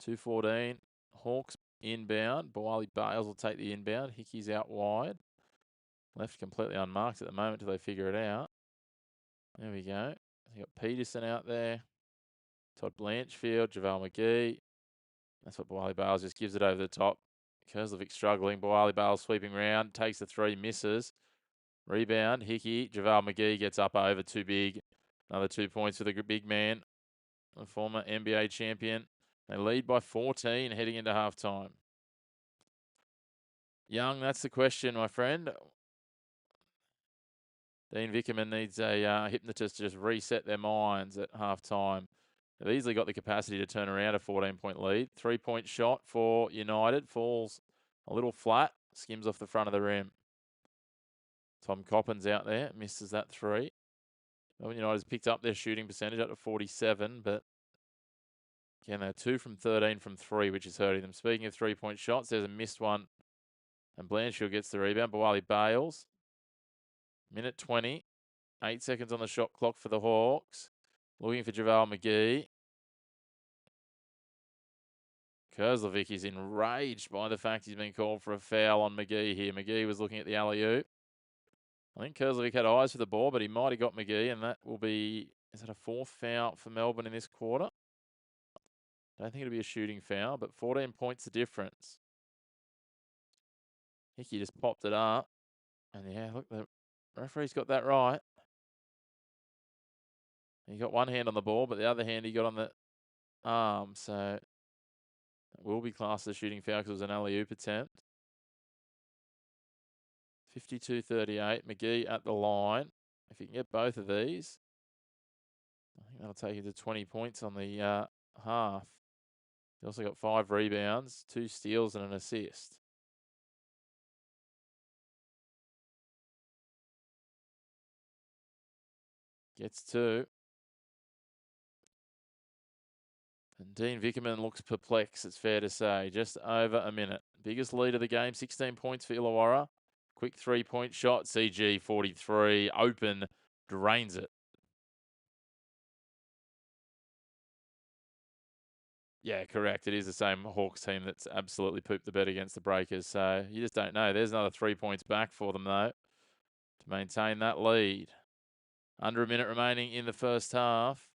2:14. Hawks inbound. Buwali Bales will take the inbound. Hickey's out wide. Left completely unmarked at the moment till they figure it out. There we go. You got Peterson out there. Todd Blanchfield, JaVale McGee. That's what Buwali Bales just gives it over the top. Kerslovic struggling. Buwali Bales sweeping round. Takes the 3, misses. Rebound. Hickey. JaVale McGee gets up over. Too big. Another 2 points for the big man. The former NBA champion. They lead by 14 heading into halftime. Young, that's the question, my friend. Dean Vickerman needs a hypnotist to just reset their minds at halftime. They've easily got the capacity to turn around a 14-point lead. 3-point shot for United. Falls a little flat. Skims off the front of the rim. Tom Coppins out there. Misses that 3. Melbourne United's picked up their shooting percentage up to 47, but again, they're 2 from 13 from 3, which is hurting them. Speaking of 3-point shots, there's a missed one. And Blanchfield gets the rebound. Buwali Bales. Minute 20. 8 seconds on the shot clock for the Hawks. Looking for JaVale McGee. Kerslovic is enraged by the fact he's been called for a foul on McGee here. McGee was looking at the alley-oop. I think Kerslovic had eyes for the ball, but he might have got McGee, and that will be, is that a 4th foul for Melbourne in this quarter? I don't think it'll be a shooting foul, but 14 points the difference. Hickey just popped it up. And yeah, look, the referee's got that right. He got one hand on the ball, but the other hand he got on the arm. So that will be classed as a shooting foul because it was an alley-oop attempt. 52-38. McGee at the line. If you can get both of these, I think that'll take you to 20 points on the half. He also got 5 rebounds, 2 steals, and an assist. Gets 2. And Dean Vickerman looks perplexed, it's fair to say. Just over a minute. Biggest lead of the game, 16 points for Illawarra. Quick 3-point shot. CG 43. Open. Drains it. Yeah, correct. It is the same Hawks team that's absolutely pooped the bed against the Breakers. So you just don't know. There's another 3 points back for them, though, to maintain that lead. Under a minute remaining in the first half.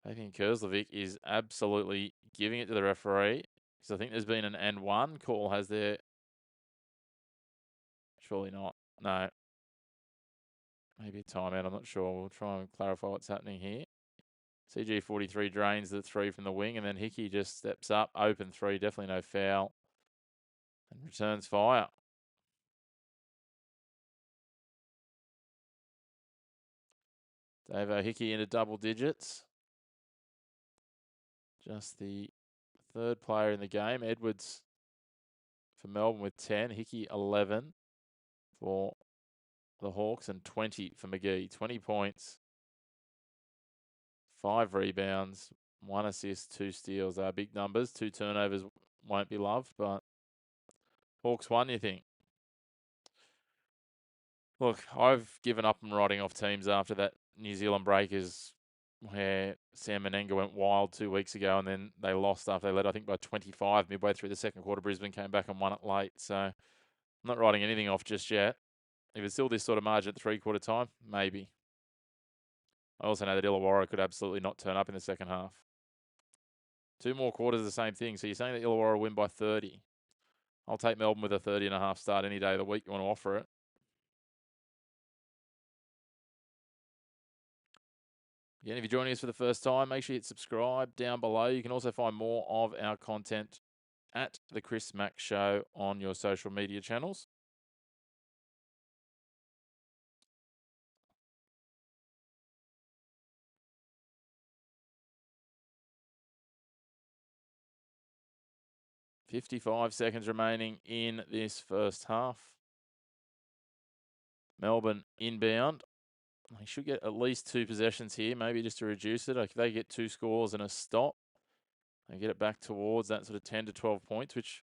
I think Kurzlovic is absolutely giving it to the referee. Because I think there's been an and one call, has there? Surely not. No. Maybe a timeout. I'm not sure. We'll try and clarify what's happening here. CG 43 drains the 3 from the wing, and then Hickey just steps up. Open 3. Definitely no foul. And returns fire. Davo Hickey into double digits. Just the third player in the game. Edwards for Melbourne with 10. Hickey 11 for the Hawks and 20 for McGee. 20 points, 5 rebounds, 1 assist, 2 steals. Are big numbers. 2 turnovers won't be loved, but Hawks won, you think? Look, I've given up on writing off teams after that New Zealand Breakers where Sam Menenga went wild 2 weeks ago and then they lost after they led, I think, by 25 midway through the second quarter. Brisbane came back and won it late. So I'm not writing anything off just yet. If it's still this sort of margin at 3-quarter time, maybe. I also know that Illawarra could absolutely not turn up in the second half. 2 more quarters of the same thing. So you're saying that Illawarra will win by 30. I'll take Melbourne with a 30.5 start any day of the week you want to offer it. Again, if you're joining us for the first time, make sure you hit subscribe down below. You can also find more of our content at The Chris Mack Show on your social media channels. .55 seconds remaining in this first half. Melbourne inbound. They should get at least 2 possessions here, maybe just to reduce it. If they get 2 scores and a stop, they get it back towards that sort of 10 to 12 points, which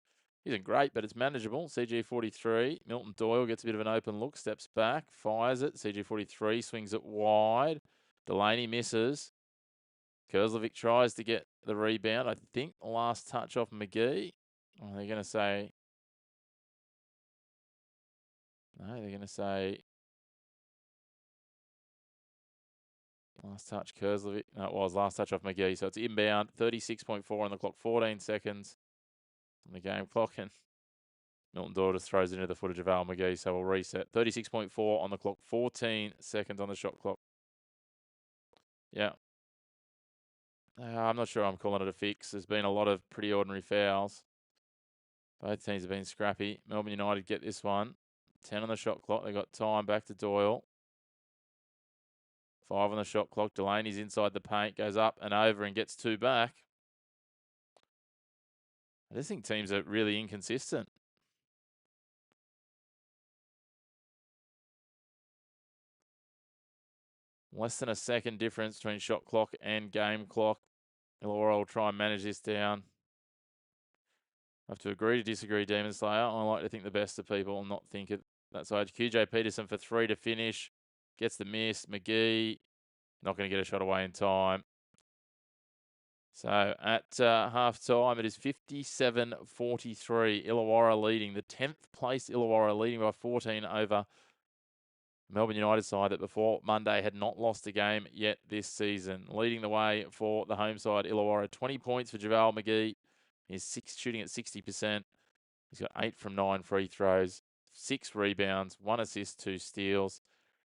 isn't great, but it's manageable. CG 43, Milton Doyle gets a bit of an open look, steps back, fires it. CG 43 swings it wide. Delaney misses. Kurzlovic tries to get the rebound. I think the last touch off McGee. Oh, they're going to say... No, they're going to say... Last touch, Kurzlovic. No, it was last touch off McGee. So it's inbound, 36.4 on the clock, 14 seconds on the game clock. And Milton Doyle just throws it into the foot of JaVale McGee. So we'll reset. 36.4 on the clock, 14 seconds on the shot clock. Yeah. I'm not sure I'm calling it a fix. There's been a lot of pretty ordinary fouls. Both teams have been scrappy. Melbourne United get this one. 10 on the shot clock. They got time back to Doyle. 5 on the shot clock. Delaney's inside the paint, goes up and over and gets 2 back. I just think teams are really inconsistent. Less than a second difference between shot clock and game clock. Illawarra will try and manage this down. I have to agree to disagree, Demon Slayer. I like to think the best of people and not think it that side. QJ Peterson for 3 to finish. Gets the miss. McGee not going to get a shot away in time. So at half time, it is 57-43. Illawarra leading. The 10th place Illawarra leading by 14 over Melbourne United side that before Monday had not lost a game yet this season. Leading the way for the home side, Illawarra. 20 points for JaVale McGee. He's shooting at 60%. He's got 8 from 9 free throws, 6 rebounds, 1 assist, 2 steals.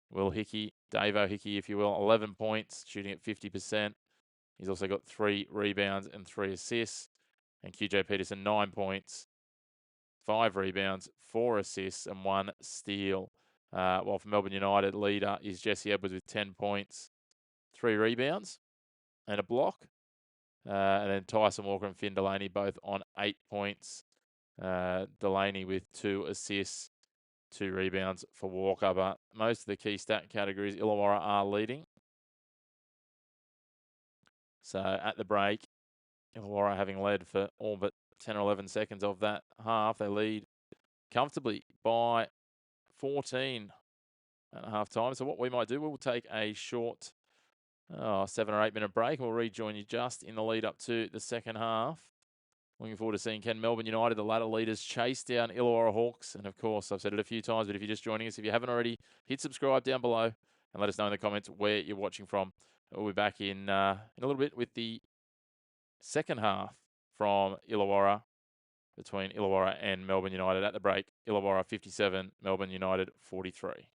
Will Hickey, Davo Hickey, if you will, 11 points, shooting at 50%. He's also got 3 rebounds and 3 assists. And QJ Peterson, 9 points, 5 rebounds, 4 assists, and 1 steal. While for Melbourne United, leader is Jesse Edwards with 10 points, 3 rebounds, and a block. And then Tyson Walker and Finn Delaney both on 8 points. Delaney with 2 assists, 2 rebounds for Walker. But most of the key stat categories, Illawarra are leading. So at the break, Illawarra having led for all but 10 or 11 seconds of that half, they lead comfortably by 14 at half time. So what we might do, we'll take a short 7 or 8 minute break. We'll rejoin you just in the lead up to the second half. Looking forward to seeing Can Melbourne United, the ladder leaders, chase down Illawarra Hawks. And of course, I've said it a few times, but if you're just joining us, if you haven't already, hit subscribe down below and let us know in the comments where you're watching from. We'll be back in a little bit with the second half from Illawarra, between Illawarra and Melbourne United. At the break, Illawarra 57, Melbourne United 43.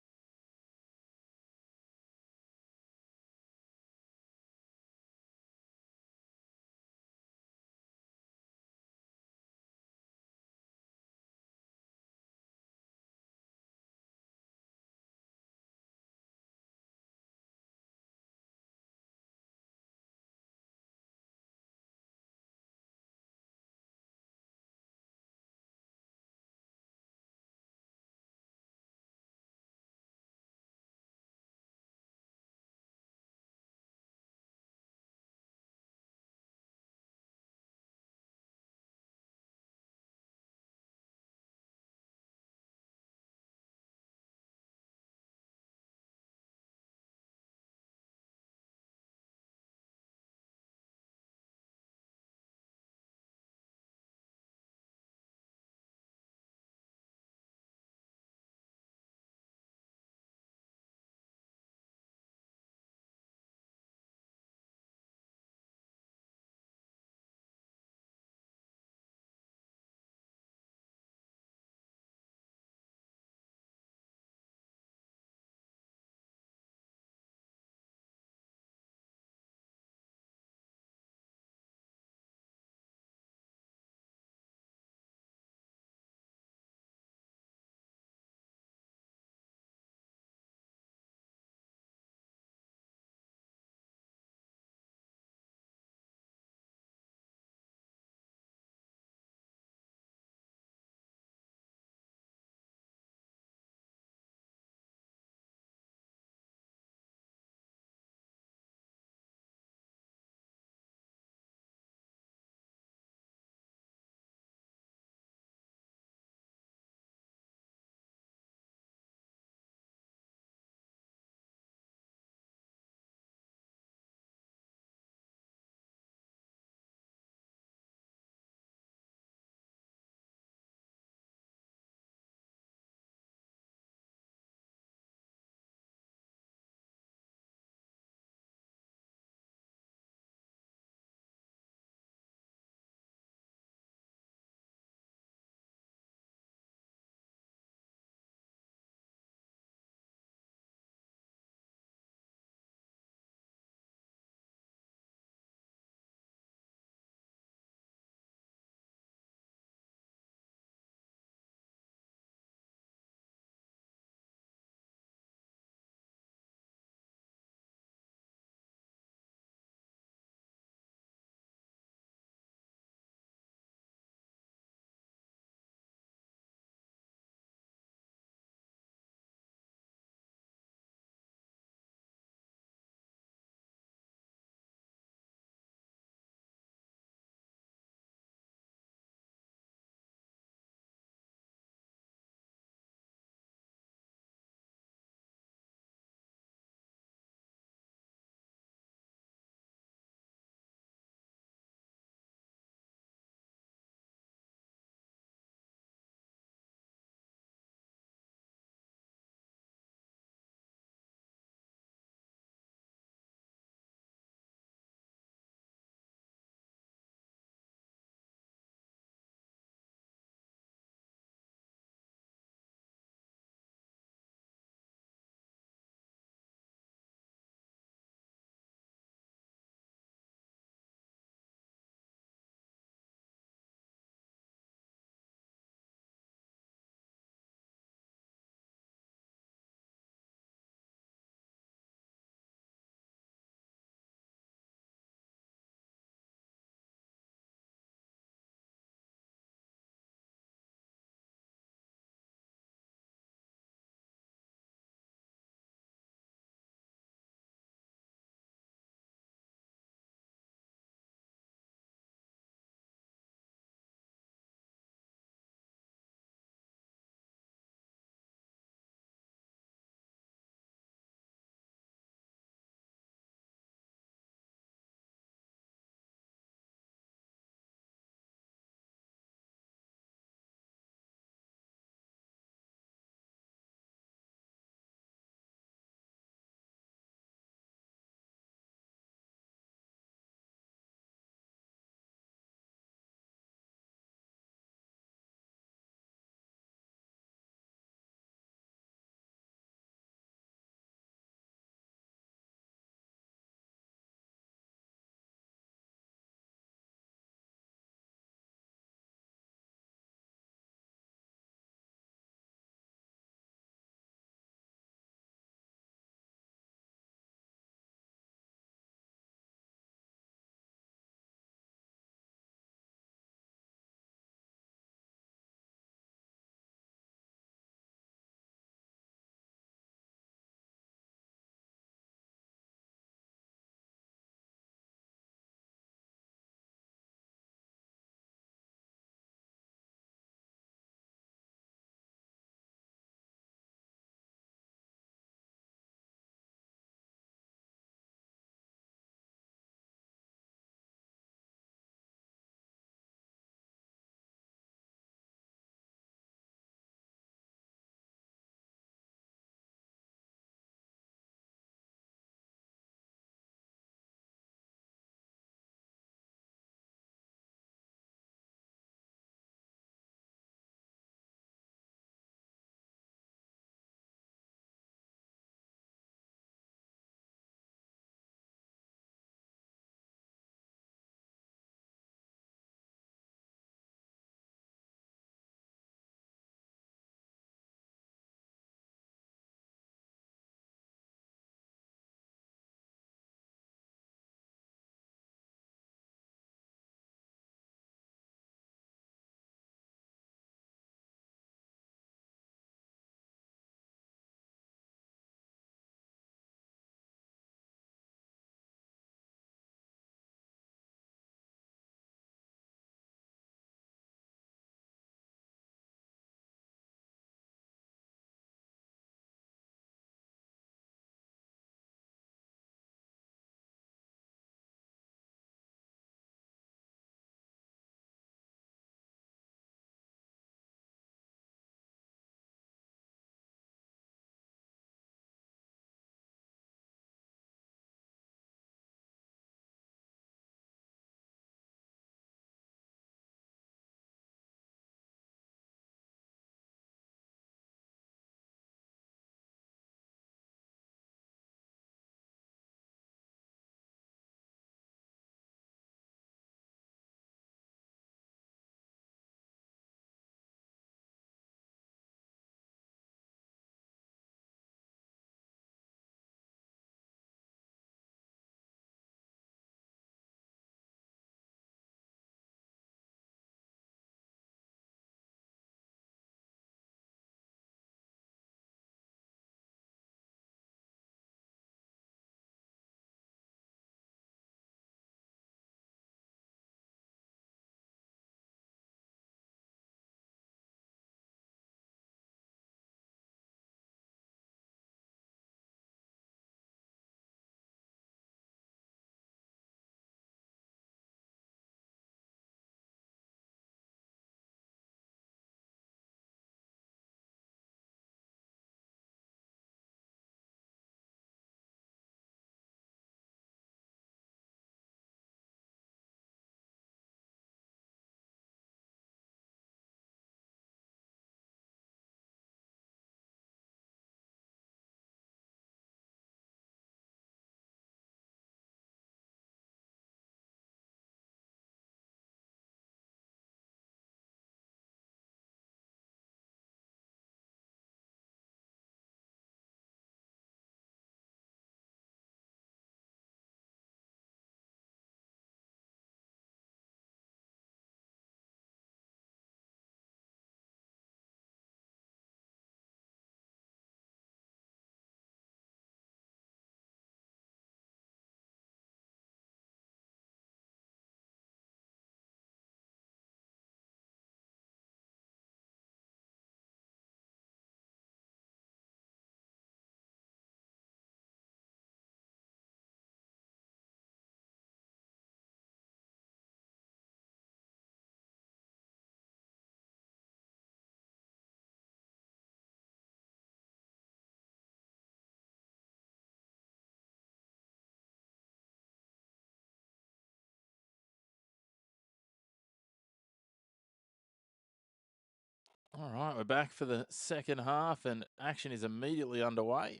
All right, we're back for the second half, and action is immediately underway.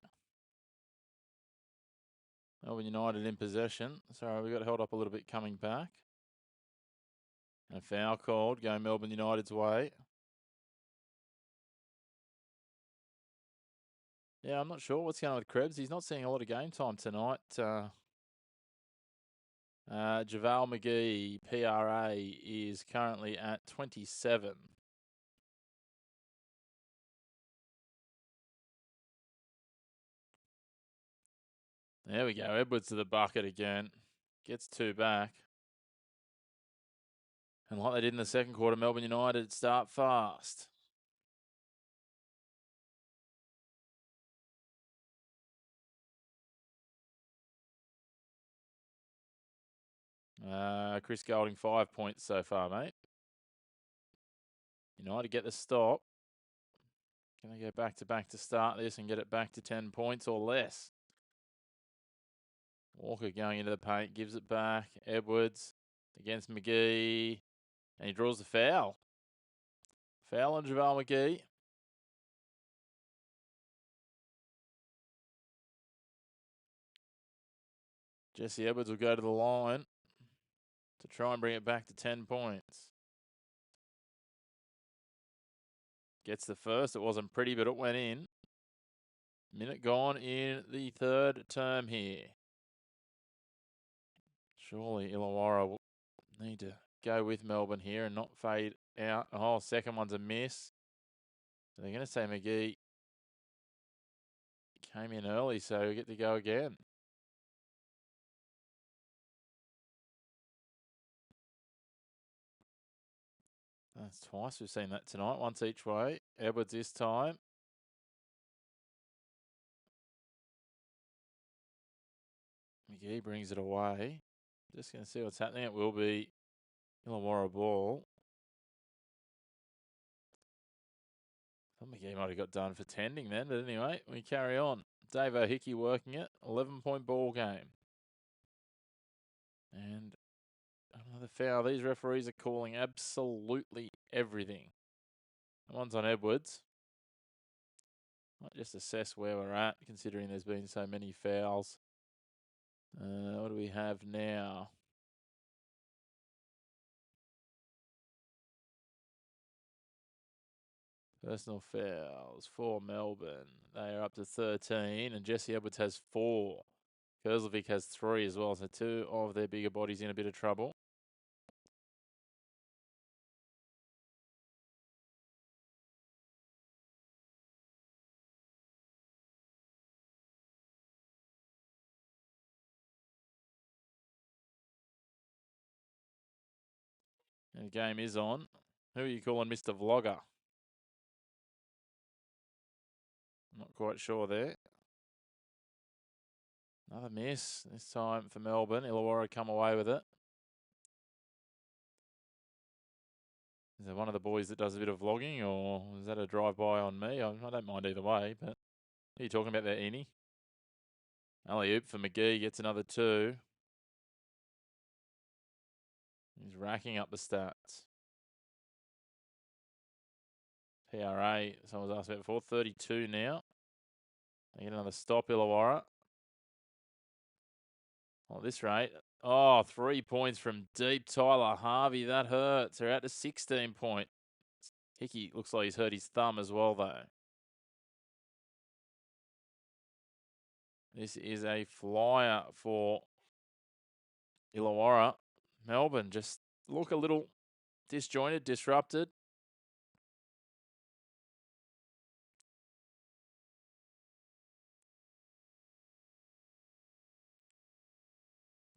Melbourne United in possession. Sorry, we got held up a little bit coming back. And a foul called, going Melbourne United's way. Yeah, I'm not sure what's going on with Krebs. He's not seeing a lot of game time tonight. JaVale McGee, PRA, is currently at 27. There we go. Edwards to the bucket again. Gets two back. And like they did in the second quarter, Melbourne United start fast. Chris Golding, 5 points so far, mate. United get the stop. Can they go back to start this and get it back to 10 points or less? Walker going into the paint, gives it back. Edwards against McGee. And he draws the foul. Foul on JaVale McGee. Jesse Edwards will go to the line to try and bring it back to 10 points. Gets the first. It wasn't pretty, but it went in. Minute gone in the third term here. Surely Illawarra will need to go with Melbourne here and not fade out. Oh, second one's a miss. So they're going to say McGee came in early, so we get to go again. That's twice we've seen that tonight, once each way. Edwards this time. McGee brings it away. Just going to see what's happening. It will be Illawarra ball. I thought McGee might have got done for tending then, but anyway, we carry on. Dave O'Hickey working it. 11-point ball game. And another foul. These referees are calling absolutely everything. One's on Edwards. Might just assess where we're at, considering there's been so many fouls. What do we have now? Personal fouls for Melbourne. They are up to 13, and Jesse Edwards has 4. Kerslovic has 3 as well, so 2 of their bigger bodies in a bit of trouble. And the game is on. Who are you calling Mr. Vlogger? Not quite sure there. Another miss, this time for Melbourne. Illawarra come away with it. Is there one of the boys that does a bit of vlogging, or is that a drive-by on me? I don't mind either way, but who are you talking about there, Eni? Alley-oop for McGee, gets another 2. He's racking up the stats. PRA, someone was asked about before, 32 now. They get another stop, Illawarra. At this rate, 3 points from deep. Tyler Harvey, that hurts. They're out to 16 points. Hickey looks like he's hurt his thumb as well, though. This is a flyer for Illawarra. Melbourne just look a little disjointed, disrupted.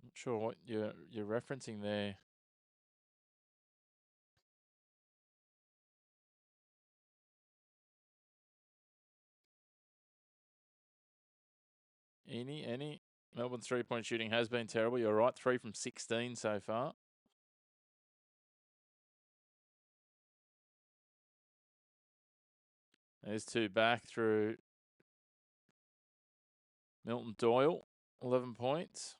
Not sure what you're referencing there. Any? Melbourne's 3-point shooting has been terrible. You're right, 3 from 16 so far. There's 2 back through Milton Doyle, 11 points.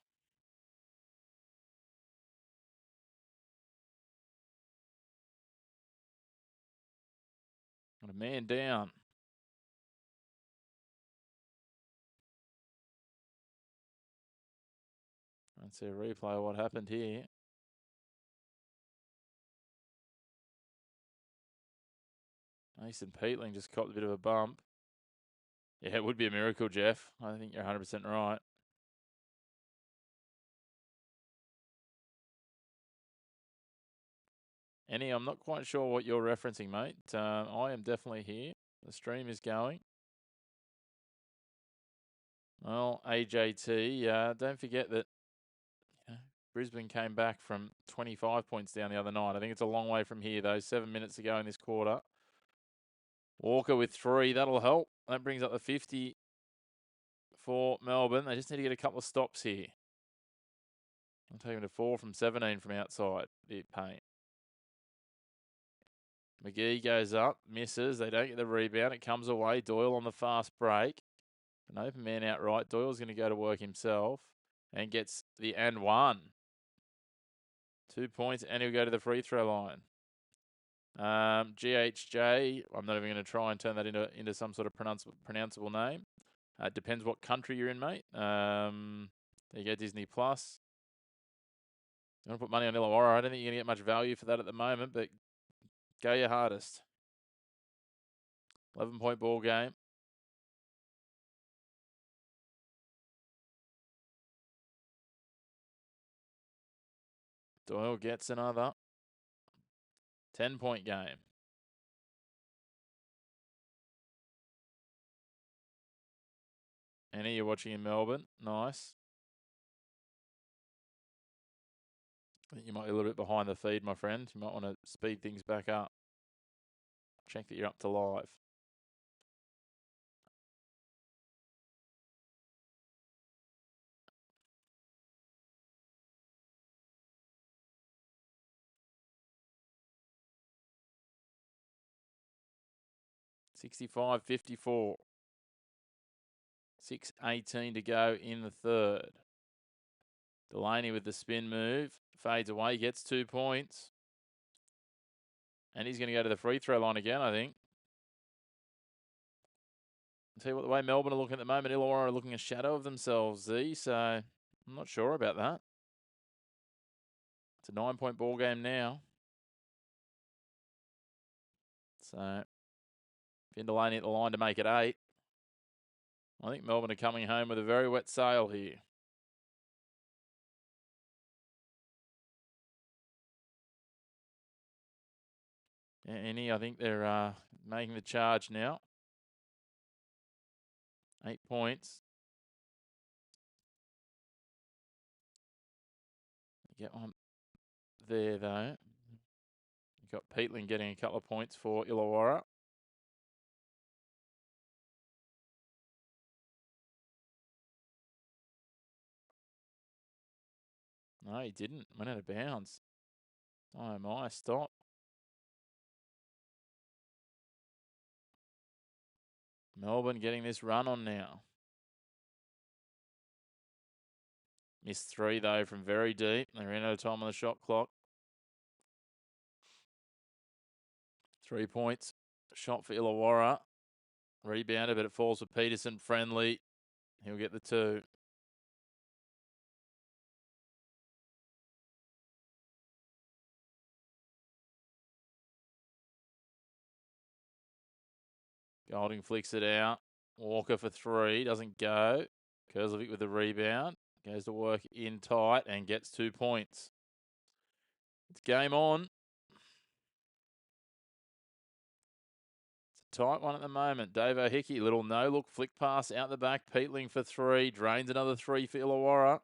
Got a man down. Let's see a replay of what happened here. Mason Peatling just copped a bit of a bump. Yeah, it would be a miracle, Jeff. I think you're 100% right. Annie, I'm not quite sure what you're referencing, mate. I am definitely here. The stream is going. Well, AJT, don't forget that Brisbane came back from 25 points down the other night. I think it's a long way from here, though. 7 minutes to go in this quarter. Walker with 3. That'll help. That brings up the 50 for Melbourne. They just need to get a couple of stops here. I'll take him to 4 from 17 from outside. Bit pain. McGee goes up, misses. They don't get the rebound. It comes away. Doyle on the fast break. An open man outright. Doyle's going to go to work himself and gets the and 1. 2 points, and he'll go to the free throw line. GHJ, I'm not even going to try and turn that into some sort of pronounceable name. Depends what country you're in, mate. There you go, Disney Plus. You want to put money on Illawarra? I don't think you're going to get much value for that at the moment, but go your hardest. 11-point ball game. Doyle gets another 10-point game. Annie, you're watching in Melbourne. Nice. I think you might be a little bit behind the feed, my friend. You might want to speed things back up. Check that you're up to live. $65.54. 6:18 to go in the third. Delaney with the spin move. Fades away, gets 2 points. And he's going to go to the free throw line again, I think. I'll tell you what, the way Melbourne are looking at the moment, Illawarra are looking a shadow of themselves, Z, so I'm not sure about that. It's a 9-point ball game now. So, Finn Delaney at the line to make it 8. I think Melbourne are coming home with a very wet sail here. Yeah, Annie, I think they're making the charge now. 8 points. Get one there, though. You've got Peatling getting a couple of points for Illawarra. No, he didn't. Went out of bounds. Oh my, stop. Melbourne getting this run on now. Missed 3, though, from very deep. They ran out of time on the shot clock. 3 points. Shot for Illawarra. Rebounded, but it falls for Peterson. Friendly. He'll get the 2. Golding flicks it out. Walker for 3. Doesn't go. Kurzlovic with the rebound. Goes to work in tight and gets 2 points. It's game on. It's a tight one at the moment. Dave O'Hickey, little no-look flick pass out the back. Peatling for 3. Drains another 3 for Illawarra.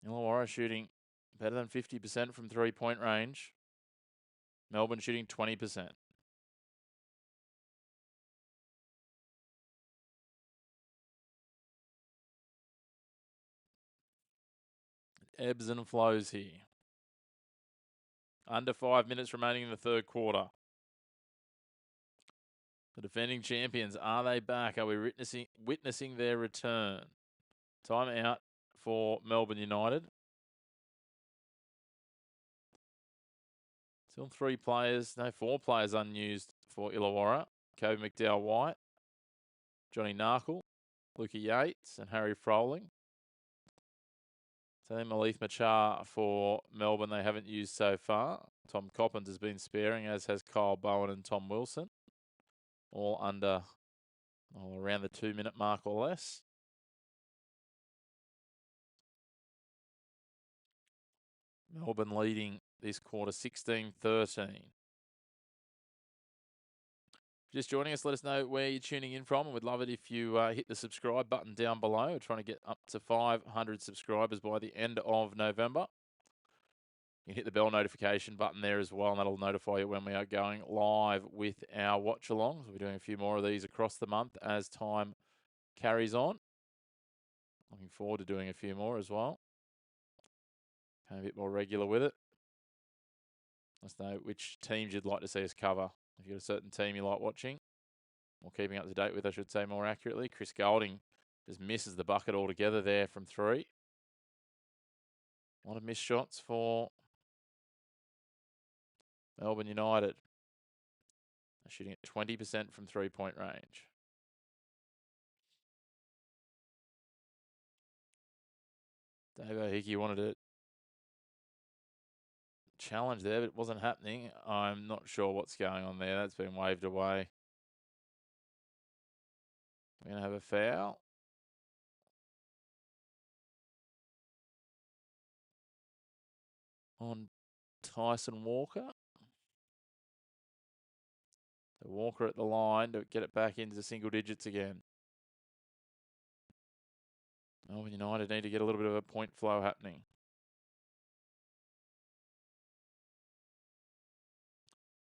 Illawarra shooting better than 50% from 3-point range. Melbourne shooting 20%. It ebbs and flows here. Under 5 minutes remaining in the third quarter. The defending champions, are they back? Are we witnessing their return? Time out for Melbourne United. Still 3 players, no, 4 players unused for Illawarra. Kobe McDowell-White, Johnny Narkle, Luca Yates, and Harry Froling. So then Malith Machar for Melbourne, they haven't used so far. Tom Coppins has been sparing, as has Kyle Bowen and Tom Wilson. All under, around the 2-minute mark or less. Melbourne leading this quarter 16-13. Just joining us, let us know where you're tuning in from, and we'd love it if you hit the subscribe button down below. We're trying to get up to 500 subscribers by the end of November. You can hit the bell notification button there as well, and that'll notify you when we are going live with our watch-alongs. We'll be doing a few more of these across the month as time carries on. Looking forward to doing a few more as well. A bit more regular with it. Let us know which teams you'd like to see us cover. If you've got a certain team you like watching or keeping up to date with, I should say more accurately. Chris Golding just misses the bucket altogether there from 3. A lot of missed shots for Melbourne United. They're shooting at 20% from 3-point range. Davo Hickey wanted to challenge there, but it wasn't happening. I'm not sure what's going on there. That's been waved away. We're going to have a foul. On Tyson Walker. So Walker at the line to get it back into single digits again. Melbourne United need to get a little bit of a point flow happening.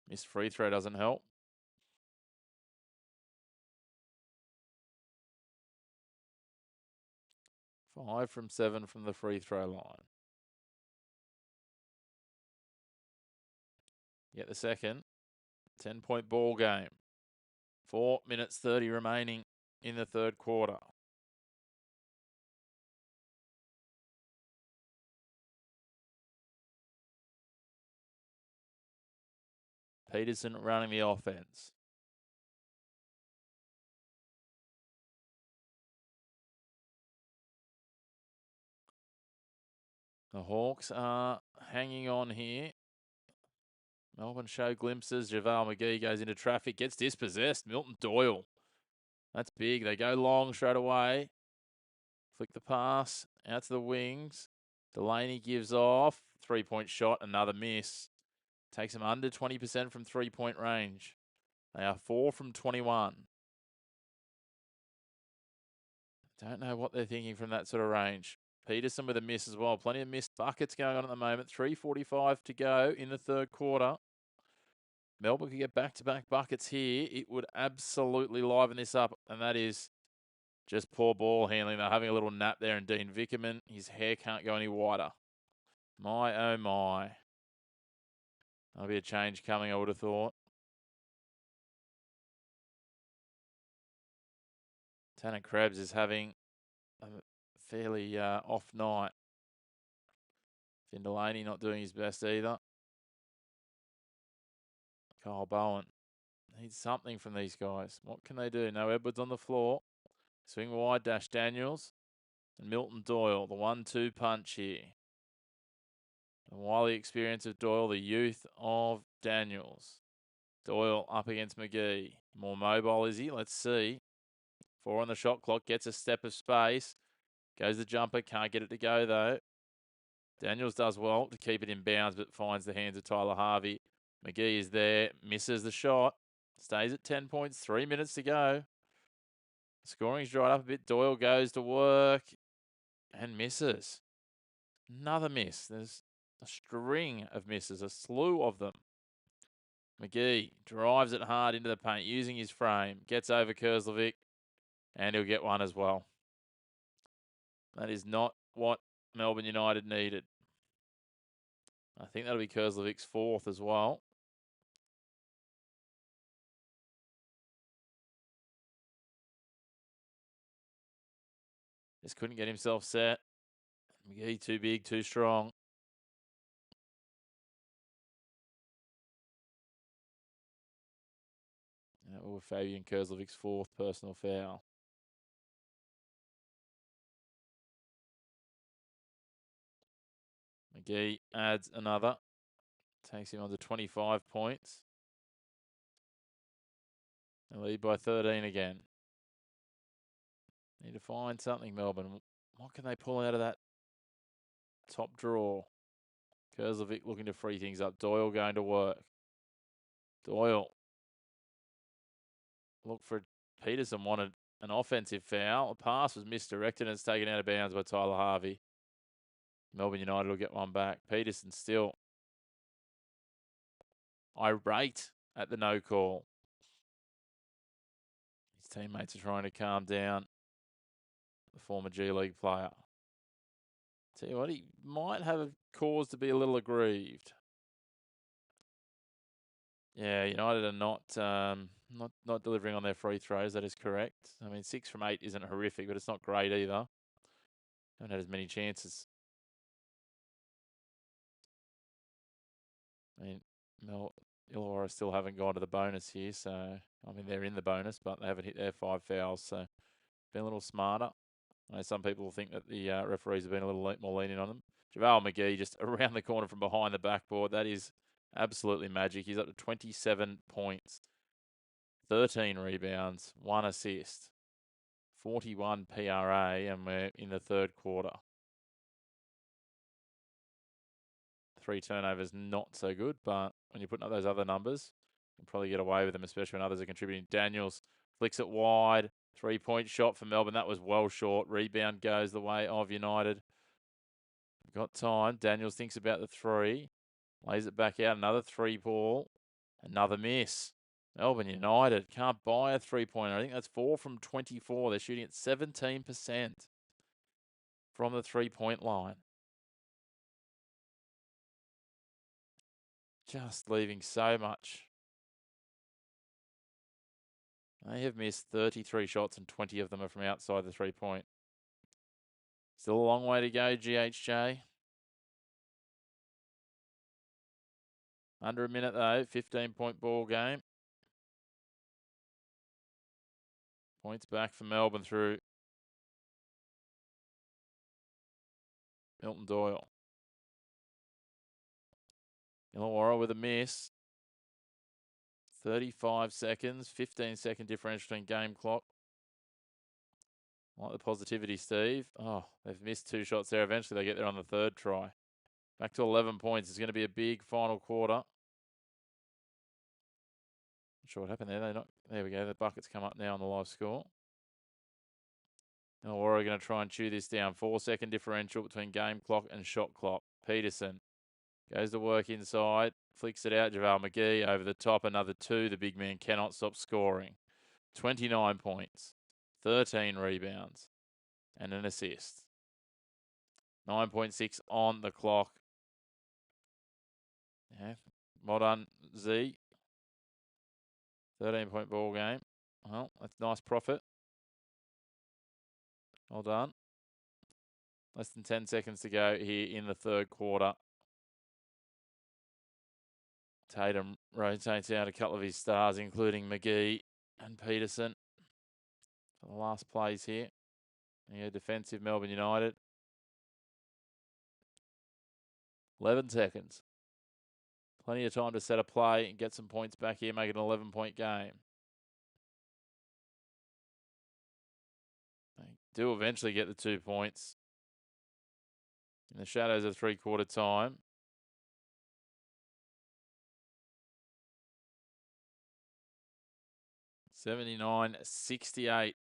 Missed free throw doesn't help. Five from 7 from the free throw line. Get the second. 10-point ball game. 4 minutes 30 remaining in the third quarter. Peterson running the offense. The Hawks are hanging on here. Melbourne show glimpses. JaVale McGee goes into traffic, gets dispossessed. Milton Doyle. That's big. They go long straight away. Flick the pass out to the wings. Delaney gives off. 3-point shot, another miss. Takes them under 20% from 3-point range. They are 4 from 21. Don't know what they're thinking from that sort of range. Peterson with a miss as well. Plenty of missed buckets going on at the moment. 3:45 to go in the third quarter. Melbourne could get back-to-back buckets here. It would absolutely liven this up, and that is just poor ball handling. They're having a little nap there, and Dean Vickerman, his hair can't go any wider. My, oh my. That'll be a change coming, I would have thought. Tanner Krebs is having a fairly off night. Finn Delaney not doing his best either. Kyle Bowen needs something from these guys. What can they do? No Edwards on the floor. Swing wide, Dash Daniels. And Milton Doyle, the 1-2 punch here. The wily experience of Doyle, the youth of Daniels. Doyle up against McGee. More mobile, is he? Let's see. 4 on the shot clock, gets a step of space. Goes the jumper, can't get it to go though. Daniels does well to keep it in bounds, but finds the hands of Tyler Harvey. McGee is there, misses the shot. Stays at 10 points, 3 minutes to go. Scoring's dried up a bit. Doyle goes to work and misses. Another miss. There's a string of misses, a slew of them. McGee drives it hard into the paint, using his frame. Gets over Kerslovic, and he'll get one as well. That is not what Melbourne United needed. I think that'll be Kerslovic's 4th as well. Just couldn't get himself set. McGee too big, too strong. Or Fabian Kerslovic's 4th personal foul. McGee adds another. Takes him on to 25 points. They lead by 13 again. Need to find something, Melbourne. What can they pull out of that top draw? Kerslovic looking to free things up. Doyle going to work. Doyle. Look for Peterson wanted an offensive foul. A pass was misdirected and it's taken out of bounds by Tyler Harvey. Melbourne United will get one back. Peterson still irate at the no call. His teammates are trying to calm down the former G League player. Tell you what, he might have a cause to be a little aggrieved. Yeah, United are not delivering on their free throws. That is correct. I mean, 6 from 8 isn't horrific, but it's not great either. Haven't had as many chances. I mean, Illawarra still haven't gone to the bonus here, so I mean they're in the bonus, but they haven't hit their 5 fouls. So been a little smarter. I know some people think that the referees have been a little more lenient on them. JaVale McGee just around the corner from behind the backboard. That is absolutely magic. He's up to 27 points, 13 rebounds, 1 assist, 41 PRA, and we're in the 3rd quarter. 3 turnovers, not so good, but when you're putting up those other numbers, you can probably get away with them, especially when others are contributing. Daniels flicks it wide. 3-point shot for Melbourne. That was well short. Rebound goes the way of United. Got time. Daniels thinks about the 3. Lays it back out. Another 3-ball. Another miss. Melbourne United can't buy a 3-pointer. I think that's 4 from 24. They're shooting at 17% from the 3-point line. Just leaving so much. They have missed 33 shots and 20 of them are from outside the 3-point. Still a long way to go, GHJ. Under a minute though, 15-point ball game. Points back for Melbourne through Milton Doyle. Illawarra with a miss. 35 seconds, 15-second differential between game clock. Like the positivity, Steve. Oh, they've missed 2 shots there. Eventually they get there on the 3rd try. Back to 11 points. It's going to be a big final quarter. Not sure what happened there. There we go. The buckets come up now on the live score. Illawarra going to try and chew this down. 4-second differential between game clock and shot clock. Peterson goes to work inside. Flicks it out. JaVale McGee over the top. Another 2. The big man cannot stop scoring. 29 points. 13 rebounds. And an assist. 9.6 on the clock. Yeah. Well done, Z. 13-point ball game. Well, that's nice profit. Well done. Less than 10 seconds to go here in the 3rd quarter. Tatum rotates out a couple of his stars, including McGee and Peterson, for the last plays here. Yeah, defensive Melbourne United. 11 seconds. Plenty of time to set a play and get some points back here, make it an 11-point game. They do eventually get the 2 points in the shadows of 3-quarter time. $79-68. Did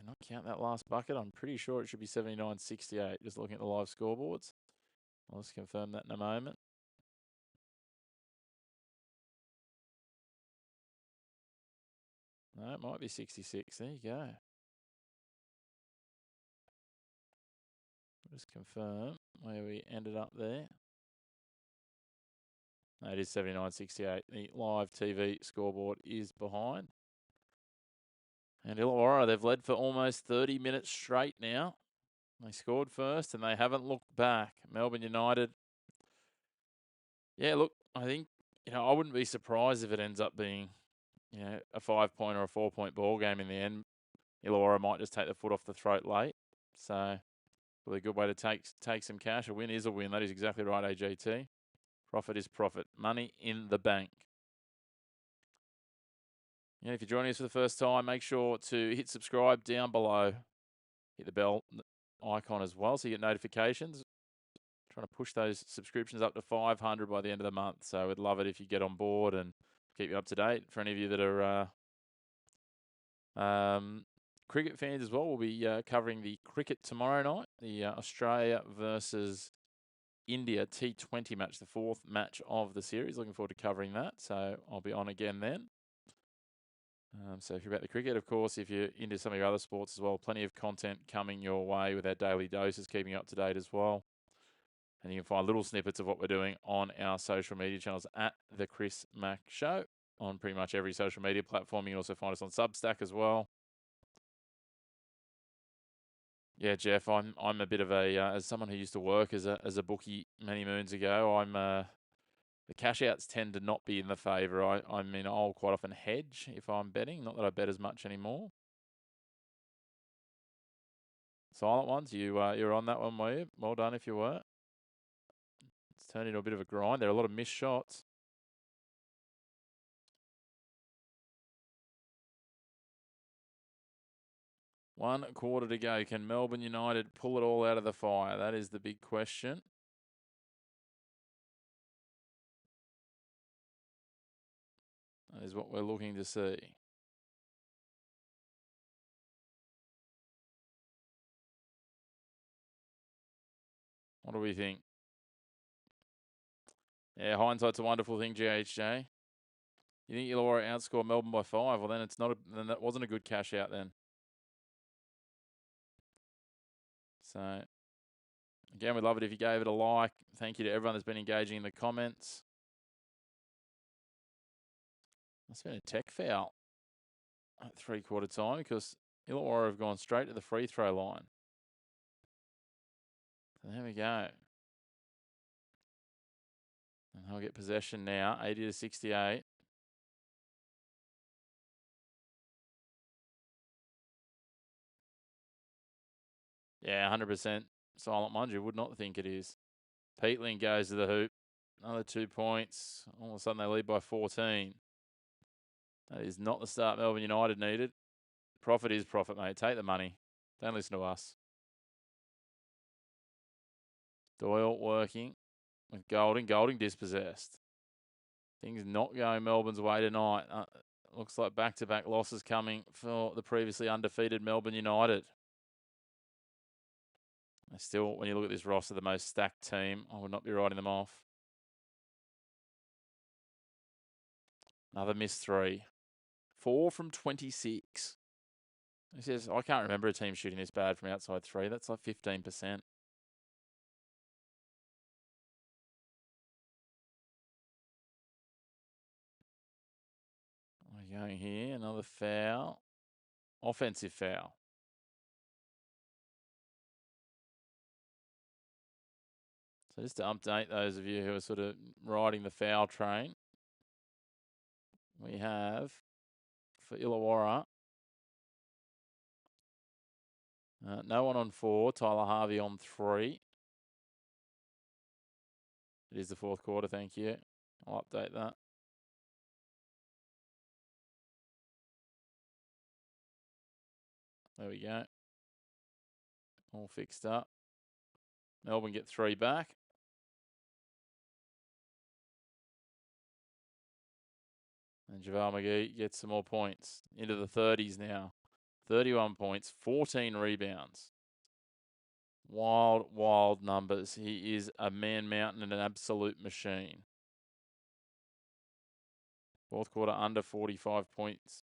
not count that last bucket? I'm pretty sure it should be 79-68, just looking at the live scoreboards. I'll just confirm that in a moment. No, it might be 66. There you go. Just confirm where we ended up there. No, it is 79-68. The live TV scoreboard is behind. And Illawarra, they've led for almost 30 minutes straight now. They scored first and they haven't looked back. Melbourne United. Yeah, look, I think I wouldn't be surprised if it ends up being, a 5-point or a 4-point ball game in the end. Illawarra might just take the foot off the throat late. So, probably a good way to take some cash. A win is a win. That is exactly right, AGT. Profit is profit. Money in the bank. If you're joining us for the first time, make sure to hit subscribe down below. Hit the bell icon as well so you get notifications. Trying to push those subscriptions up to 500 by the end of the month. So we'd love it if you get on board and keep you up to date. For any of you that are cricket fans as well, we'll be covering the cricket tomorrow night. The Australia versus India T20 match, the fourth match of the series. Looking forward to covering that. So I'll be on again then. So if you're about the cricket, of course, if you're into some of your other sports as well, plenty of content coming your way with our daily doses, keeping you up to date as well. And you can find little snippets of what we're doing on our social media channels at The Chris Mack Show on pretty much every social media platform. You can also find us on Substack as well. Yeah, Jeff, I'm a bit of a, as someone who used to work as a bookie many moons ago, the cash outs tend to not be in the favour. I mean, I'll quite often hedge if I'm betting. Not that I bet as much anymore. Silent ones, you're on that one, were you? Well done if you were. It's turned into a bit of a grind. There are a lot of missed shots. One quarter to go. Can Melbourne United pull it all out of the fire? That is the big question. That is what we're looking to see. What do we think? Yeah, hindsight's a wonderful thing, GHJ. You think Illawarra outscored Melbourne by 5? Well, then then that wasn't a good cash out then. So, again, we'd love it if you gave it a like. Thank you to everyone that's been engaging in the comments. That's been a tech foul at 3/4 time because Illawarra have gone straight to the free throw line. So there we go. And they'll get possession now, 80 to 68. Yeah, 100% silent one. You would not think it is. Peatling goes to the hoop. Another 2 points. All of a sudden they lead by 14. That is not the start Melbourne United needed. Profit is profit, mate. Take the money. Don't listen to us. Doyle working with Golding. Golding dispossessed. Things not going Melbourne's way tonight. Looks like back-to-back losses coming for the previously undefeated Melbourne United. Still, when you look at this roster, the most stacked team, I would not be writing them off. Another missed 3. 4 from 26. He says, I can't remember a team shooting this bad from outside 3. That's like 15%. We're going here. Another foul. Offensive foul. So just to update those of you who are sort of riding the foul train, we have for Illawarra, no one on 4. Tyler Harvey on 3. It is the 4th quarter, thank you. I'll update that. There we go. All fixed up. Melbourne get 3 back. And JaVale McGee gets some more points. Into the 30s now. 31 points, 14 rebounds. Wild, wild numbers. He is a man mountain and an absolute machine. 4th quarter under 45 points.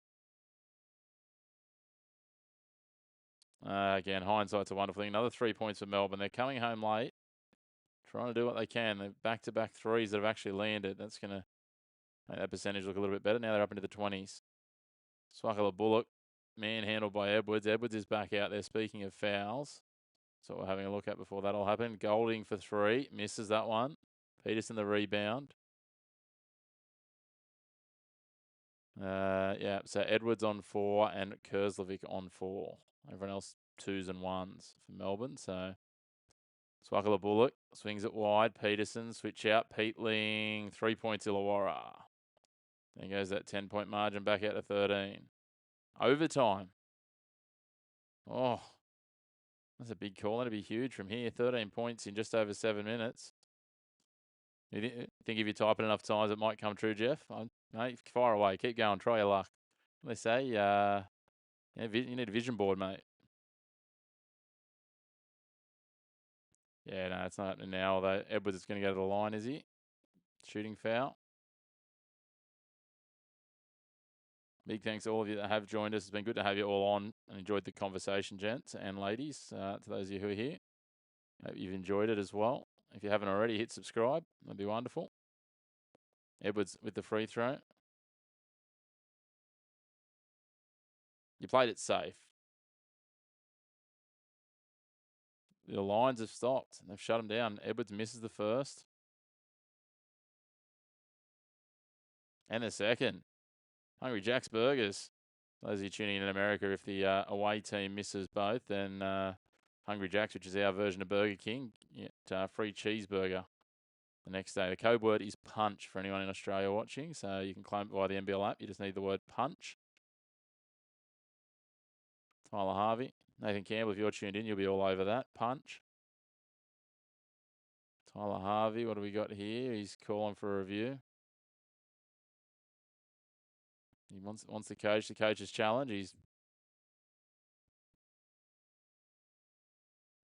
Again, hindsight's a wonderful thing. Another 3 points for Melbourne. They're coming home late, trying to do what they can. They're back-to-back threes that have actually landed. That's going to make that percentage look a little bit better. Now they're up into the 20s. Swakala Bullock, manhandled by Edwards. Edwards is back out there. Speaking of fouls, so we're having a look at before that'll happen. Golding for 3, misses that one. Peterson the rebound. Yeah, so Edwards on 4 and Kerslovic on 4. Everyone else 2s and 1s for Melbourne. So Swakala Bullock swings it wide. Peterson switch out. Peatling 3 points Illawarra. There goes that 10-point margin back out to 13. Overtime. Oh, that's a big call. That'd be huge from here. 13 points in just over 7 minutes. You think if you type it enough times, it might come true, Jeff? Mate, fire away. Keep going. Try your luck. They say, yeah, you need a vision board, mate. Yeah, no, it's not happening now. Although Edwards is going to go to the line, is he? Shooting foul. Big thanks to all of you that have joined us. It's been good to have you all on and enjoyed the conversation, gents and ladies. To those of you who are here, hope you've enjoyed it as well. If you haven't already, hit subscribe. That'd be wonderful. Edwards with the free throw. You played it safe. The lines have stopped. They've shut them down. Edwards misses the first. And the second. Hungry Jack's Burgers. Those of you tuning in America, if the away team misses both, then Hungry Jack's, which is our version of Burger King, get free cheeseburger the next day. The code word is punch for anyone in Australia watching, so you can claim it via the NBL app. You just need the word punch. Tyler Harvey. Nathan Campbell, if you're tuned in, you'll be all over that. Punch. Tyler Harvey, what do we got here? He's calling for a review. He wants the coach's challenge.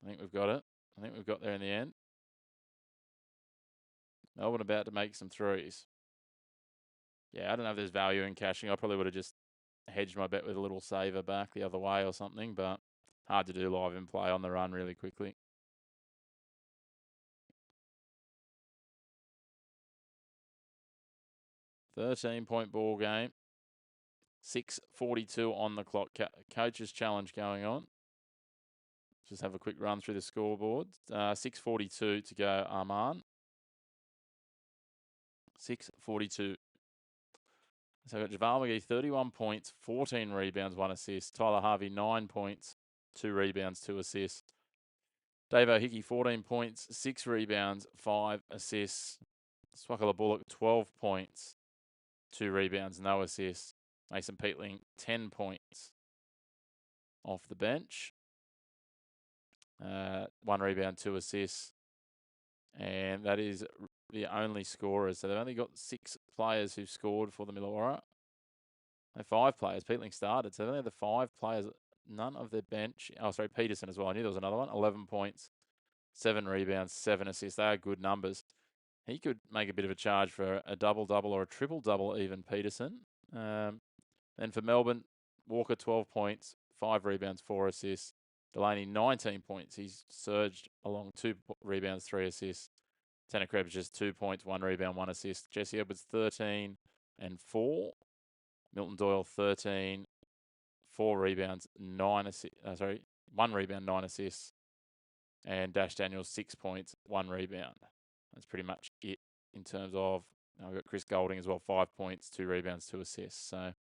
I think we've got it. I think we've got there in the end. Melbourne about to make some threes. Yeah, I don't know if there's value in cashing. I probably would have just hedged my bet with a little saver back the other way or something, but hard to do live in play on the run really quickly. $13-point ball game. 6:42 on the clock. Coach's challenge going on. Just have a quick run through the scoreboard. 6:42 to go, Arman. 6:42. So we've got Javal McGee, 31 points, 14 rebounds, 1 assist. Tyler Harvey, 9 points, 2 rebounds, 2 assists. Dave O'Hickey, 14 points, 6 rebounds, 5 assists. Swakala Bullock, 12 points, 2 rebounds, no assists. Mason Peatling, 10 points off the bench. 1 rebound, 2 assists. And that is the only scorers. So they've only got 6 players who've scored for the Illawarra. No, 5 players. Peatling started. So they only have the 5 players. None of their bench. Oh, sorry, Peterson as well. I knew there was another one. 11 points, 7 rebounds, 7 assists. They are good numbers. He could make a bit of a charge for a double-double or a triple-double even, Peterson. Then for Melbourne, Walker, 12 points, 5 rebounds, 4 assists. Delaney, 19 points. He's surged along 2 rebounds, 3 assists. Tanner Krebs, just 2 points, 1 rebound, 1 assist. Jesse Edwards, 13 and 4. Milton Doyle, 13, 4 rebounds, 9 assists. 1 rebound, 9 assists. And Dash Daniels, 6 points, 1 rebound. That's pretty much it in terms of, I've got Chris Golding as well, 5 points, 2 rebounds, 2 assists. So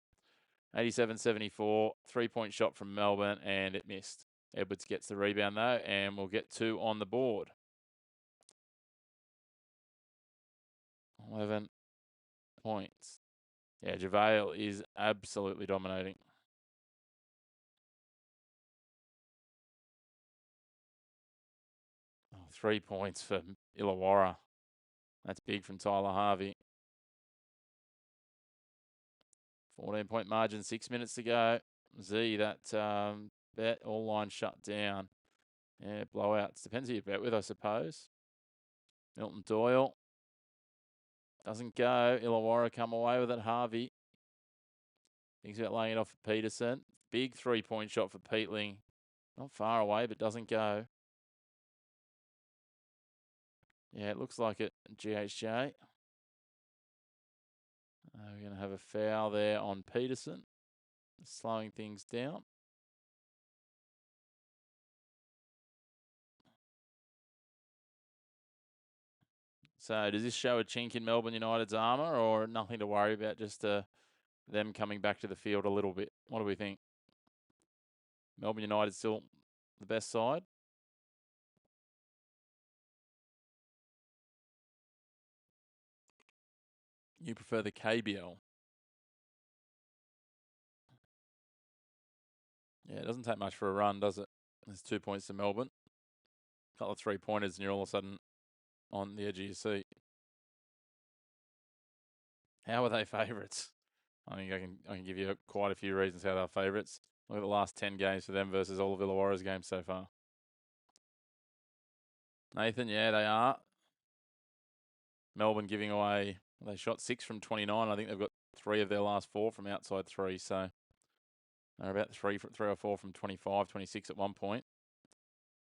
87-74, 3-point shot from Melbourne, and it missed. Edwards gets the rebound though, and we'll get 2 on the board. 11 points. Yeah, JaVale is absolutely dominating. 3 points for Illawarra. That's big from Tyler Harvey. 14-point margin, 6 minutes to go. Z, that bet, all lines shut down. Yeah, blowouts. Depends who you bet with, I suppose. Milton Doyle. Doesn't go. Illawarra come away with it. Harvey. Thinks about laying it off for Peterson. Big 3-point shot for Peatling. Not far away, but doesn't go. Yeah, it looks like it, GHJ. We're going to have a foul there on Peterson. Slowing things down. So does this show a chink in Melbourne United's armour or nothing to worry about? Just a them coming back to the field a little bit. What do we think? Melbourne United still the best side? You prefer the KBL? Yeah, it doesn't take much for a run, does it? There's 2 points to Melbourne. A couple of 3-pointers and you're all of a sudden on the edge of your seat. How are they favourites? I think I can give you quite a few reasons how they're favourites. Look at the last 10 games for them versus all of Illawarra's games so far. Nathan, yeah, they are. Melbourne giving away, they shot 6 from 29. I think they've got 3 of their last 4 from outside 3. So they're about 3 or 4 from 25, 26 at one point.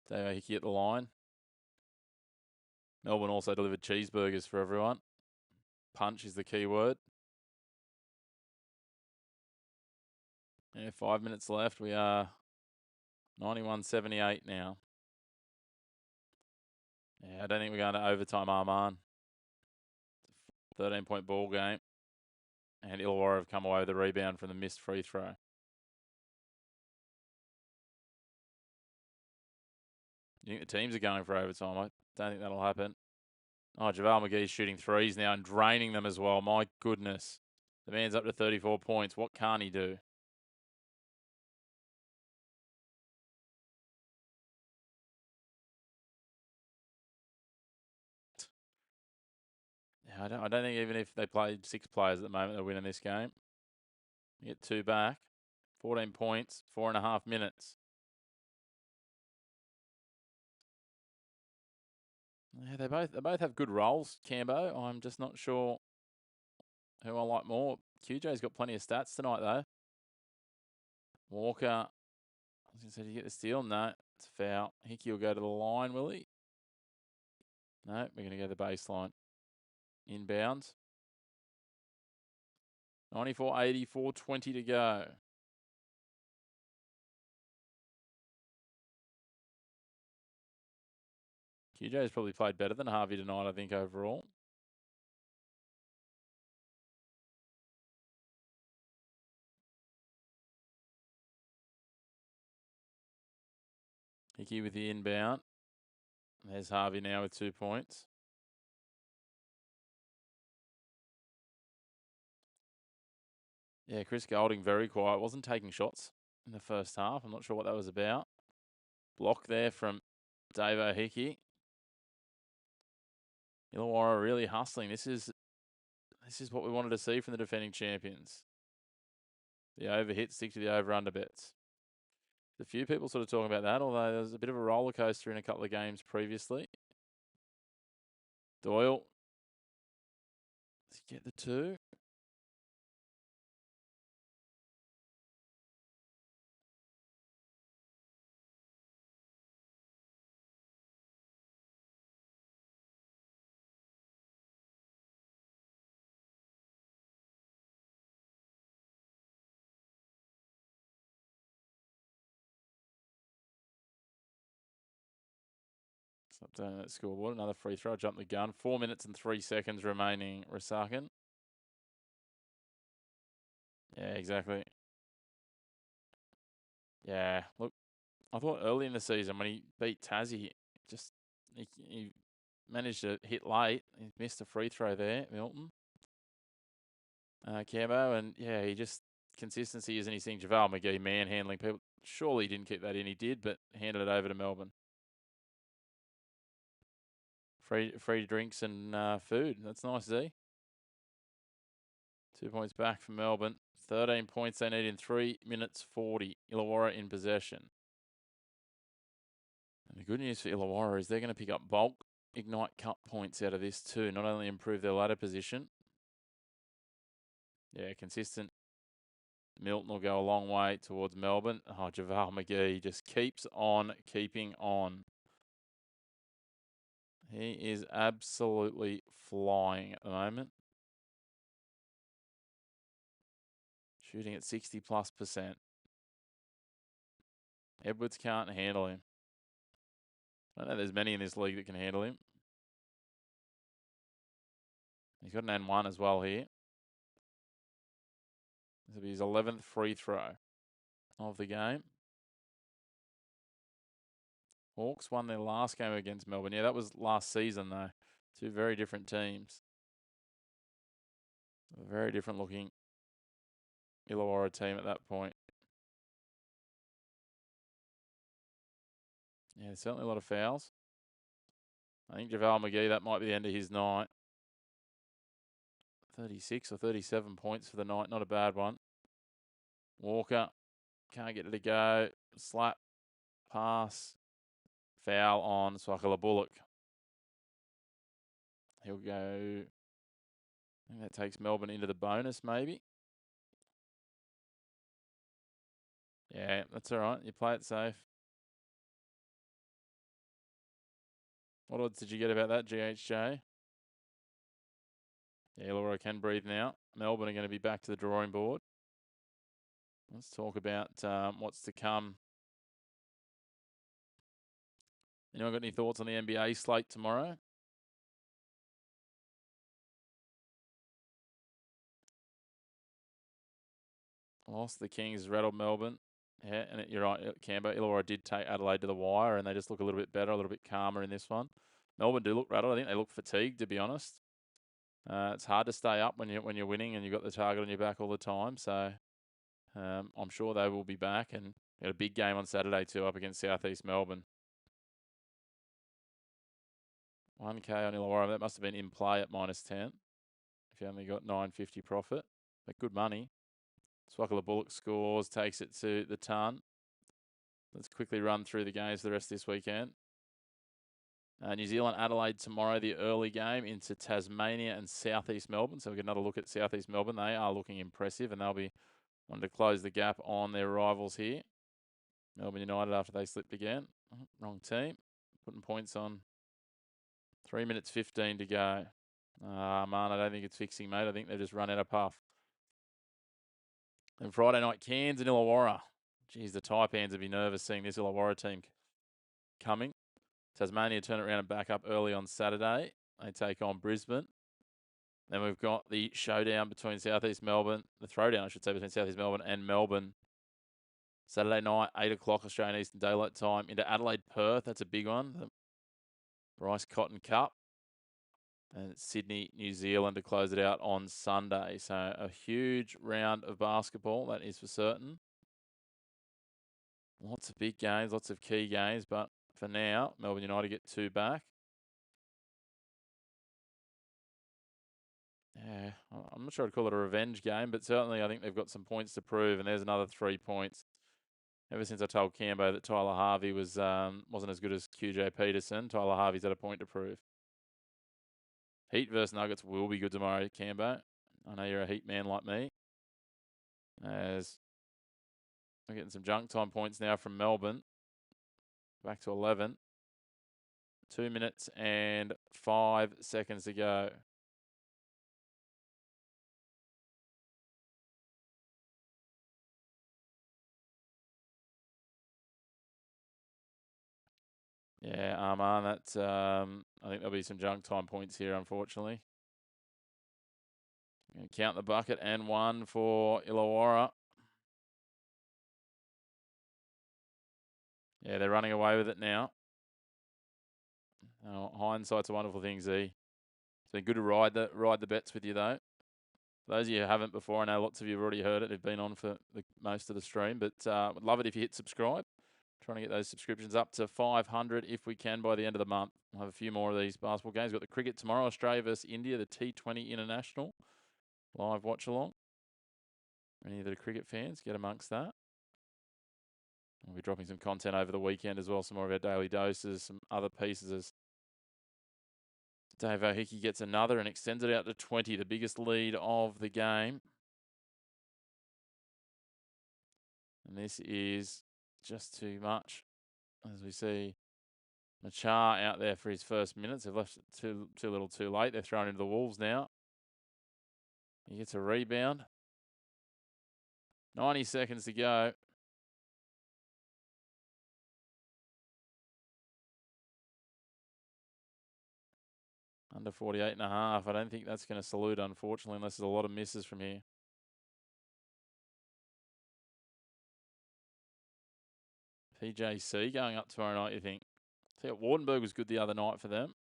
Dave Hickey at the line. Melbourne also delivered cheeseburgers for everyone. Punch is the key word. Yeah, 5 minutes left. We are 91-78 now. Yeah, I don't think we're going to overtime, Arman. 13-point ball game. And Illawarra have come away with a rebound from the missed free throw. You think the teams are going for overtime? I don't think that'll happen. Oh, JaVale McGee's shooting threes now and draining them as well. My goodness. The man's up to 34 points. What can't he do? Yeah, I don't think even if they played 6 players at the moment, they're winning this game. You get 2 back. 14 points, 4.5 minutes. Yeah, they both have good roles, Cambo. I'm just not sure who I like more. QJ's got plenty of stats tonight, though. Walker, I was going to say, did you get the steal? No, it's a foul. Hickey will go to the line, will he? No, we're going to go to the baseline. Inbounds. 94-80, 4:20 to go. QJ's probably played better than Harvey tonight, I think, overall. Hickey with the inbound. There's Harvey now with 2 points. Yeah, Chris Golding very quiet. Wasn't taking shots in the first half. I'm not sure what that was about. Block there from Davo Hickey. Illawarra really hustling. This is what we wanted to see from the defending champions. The overhit, stick to the over-under bets. A few people sort of talking about that, although there was a bit of a roller coaster in a couple of games previously. Doyle. Does he get the 2? Updating that scoreboard. Another free throw. Jump the gun. 4 minutes and 3 seconds remaining. Rasakan. Yeah, exactly. Yeah, look, I thought early in the season when he beat Tassie, he managed to hit late. He missed a free throw there, Milton. Cambo, and yeah, consistency isn't his thing. JaVale McGee manhandling people. Surely he didn't keep that in. He did, but handed it over to Melbourne. Free drinks and food. That's nice, Z. 2 points back from Melbourne. 13 points they need in 3 minutes 40. Illawarra in possession. And the good news for Illawarra is they're going to pick up bulk Ignite Cup points out of this too. Not only improve their ladder position. Yeah, consistent. Milton will go a long way towards Melbourne. Oh, JaVale McGee just keeps on keeping on. He is absolutely flying at the moment. Shooting at 60+%. Edwards can't handle him. I don't know there's many in this league that can handle him. He's got an N1 as well here. This will be his 11th free throw of the game. Hawks won their last game against Melbourne. Yeah, that was last season, though. Two very different teams. A very different looking Illawarra team at that point. Yeah, certainly a lot of fouls. I think JaVale McGee, that might be the end of his night. 36 or 37 points for the night. Not a bad one. Walker can't get it to go. Slap, pass, foul on Swakala Bullock. He'll go. I think that takes Melbourne into the bonus, maybe. Yeah, that's all right. You play it safe. What odds did you get about that, GHJ? Yeah, Illawarra can breathe now. Melbourne are going to be back to the drawing board. Let's talk about what's to come. Anyone got any thoughts on the NBA slate tomorrow? Lost the Kings, rattled Melbourne. Yeah, and you're right, Canberra. Illawarra did take Adelaide to the wire, and they just look a little bit better, a little bit calmer in this one. Melbourne do look rattled. I think they look fatigued, to be honest. It's hard to stay up when you're winning and you've got the target on your back all the time. So I'm sure they will be back, and got a big game on Saturday too, up against Southeast Melbourne. 1K on Illawarra. That must have been in play at -10. If you only got 950 profit, but good money. Swakala Bullock scores, takes it to the ton. Let's quickly run through the games for the rest of this weekend. New Zealand, Adelaide tomorrow, the early game into Tasmania and Southeast Melbourne. So we get another look at Southeast Melbourne. They are looking impressive, and they'll be wanting to close the gap on their rivals here. Melbourne United after they slipped again. Wrong team. Putting points on. 3 minutes 15 to go. Man, I don't think it's fixing, mate. I think they've just run out of puff. And Friday night, Cairns and Illawarra. Geez, the Taipans would be nervous seeing this Illawarra team coming. Tasmania turn it around and back up early on Saturday. They take on Brisbane. Then we've got the showdown between Southeast Melbourne, the throwdown, I should say, between Southeast Melbourne and Melbourne. Saturday night, 8 o'clock Australian Eastern Daylight Time into Adelaide, Perth. That's a big one. The Bryce Cotton Cup. And Sydney, New Zealand to close it out on Sunday. So a huge round of basketball, that is for certain. Lots of big games, lots of key games, but for now, Melbourne United get 2 back. Yeah, I'm not sure I'd call it a revenge game, but certainly I think they've got some points to prove, and there's another 3 points. Ever since I told Cambo that Tyler Harvey wasn't as good as QJ Peterson, Tyler Harvey's had a point to prove. Heat versus Nuggets will be good tomorrow, Cambo. I know you're a Heat man like me. As we're getting some junk time points now from Melbourne. Back to 11. 2 minutes and 5 seconds to go. Yeah, Arman, that's I think there'll be some junk time points here, unfortunately. Going to count the bucket and 1 for Illawarra. Yeah, they're running away with it now. Hindsight's a wonderful thing, Z. It's been good to ride the bets with you, though. Those of you who haven't before, I know lots of you have already heard it. They've been on for most of the stream, but would love it if you hit subscribe. Trying to get those subscriptions up to 500 if we can by the end of the month. We'll have a few more of these basketball games. We've got the cricket tomorrow, Australia versus India, the T20 International. Live watch-along. Any of the cricket fans, get amongst that. We'll be dropping some content over the weekend as well, some more of our daily doses, some other pieces as Dave O'Hickey gets another and extends it out to 20, the biggest lead of the game. And this is just too much. As we see Machar out there for his first minutes. They've left it too little too late. They're thrown into the Wolves now. He gets a rebound. 90 seconds to go. Under 48.5. I don't think that's going to salute, unfortunately, unless there's a lot of misses from here. PJC going up tomorrow night, you think? I think Wardenberg was good the other night for them.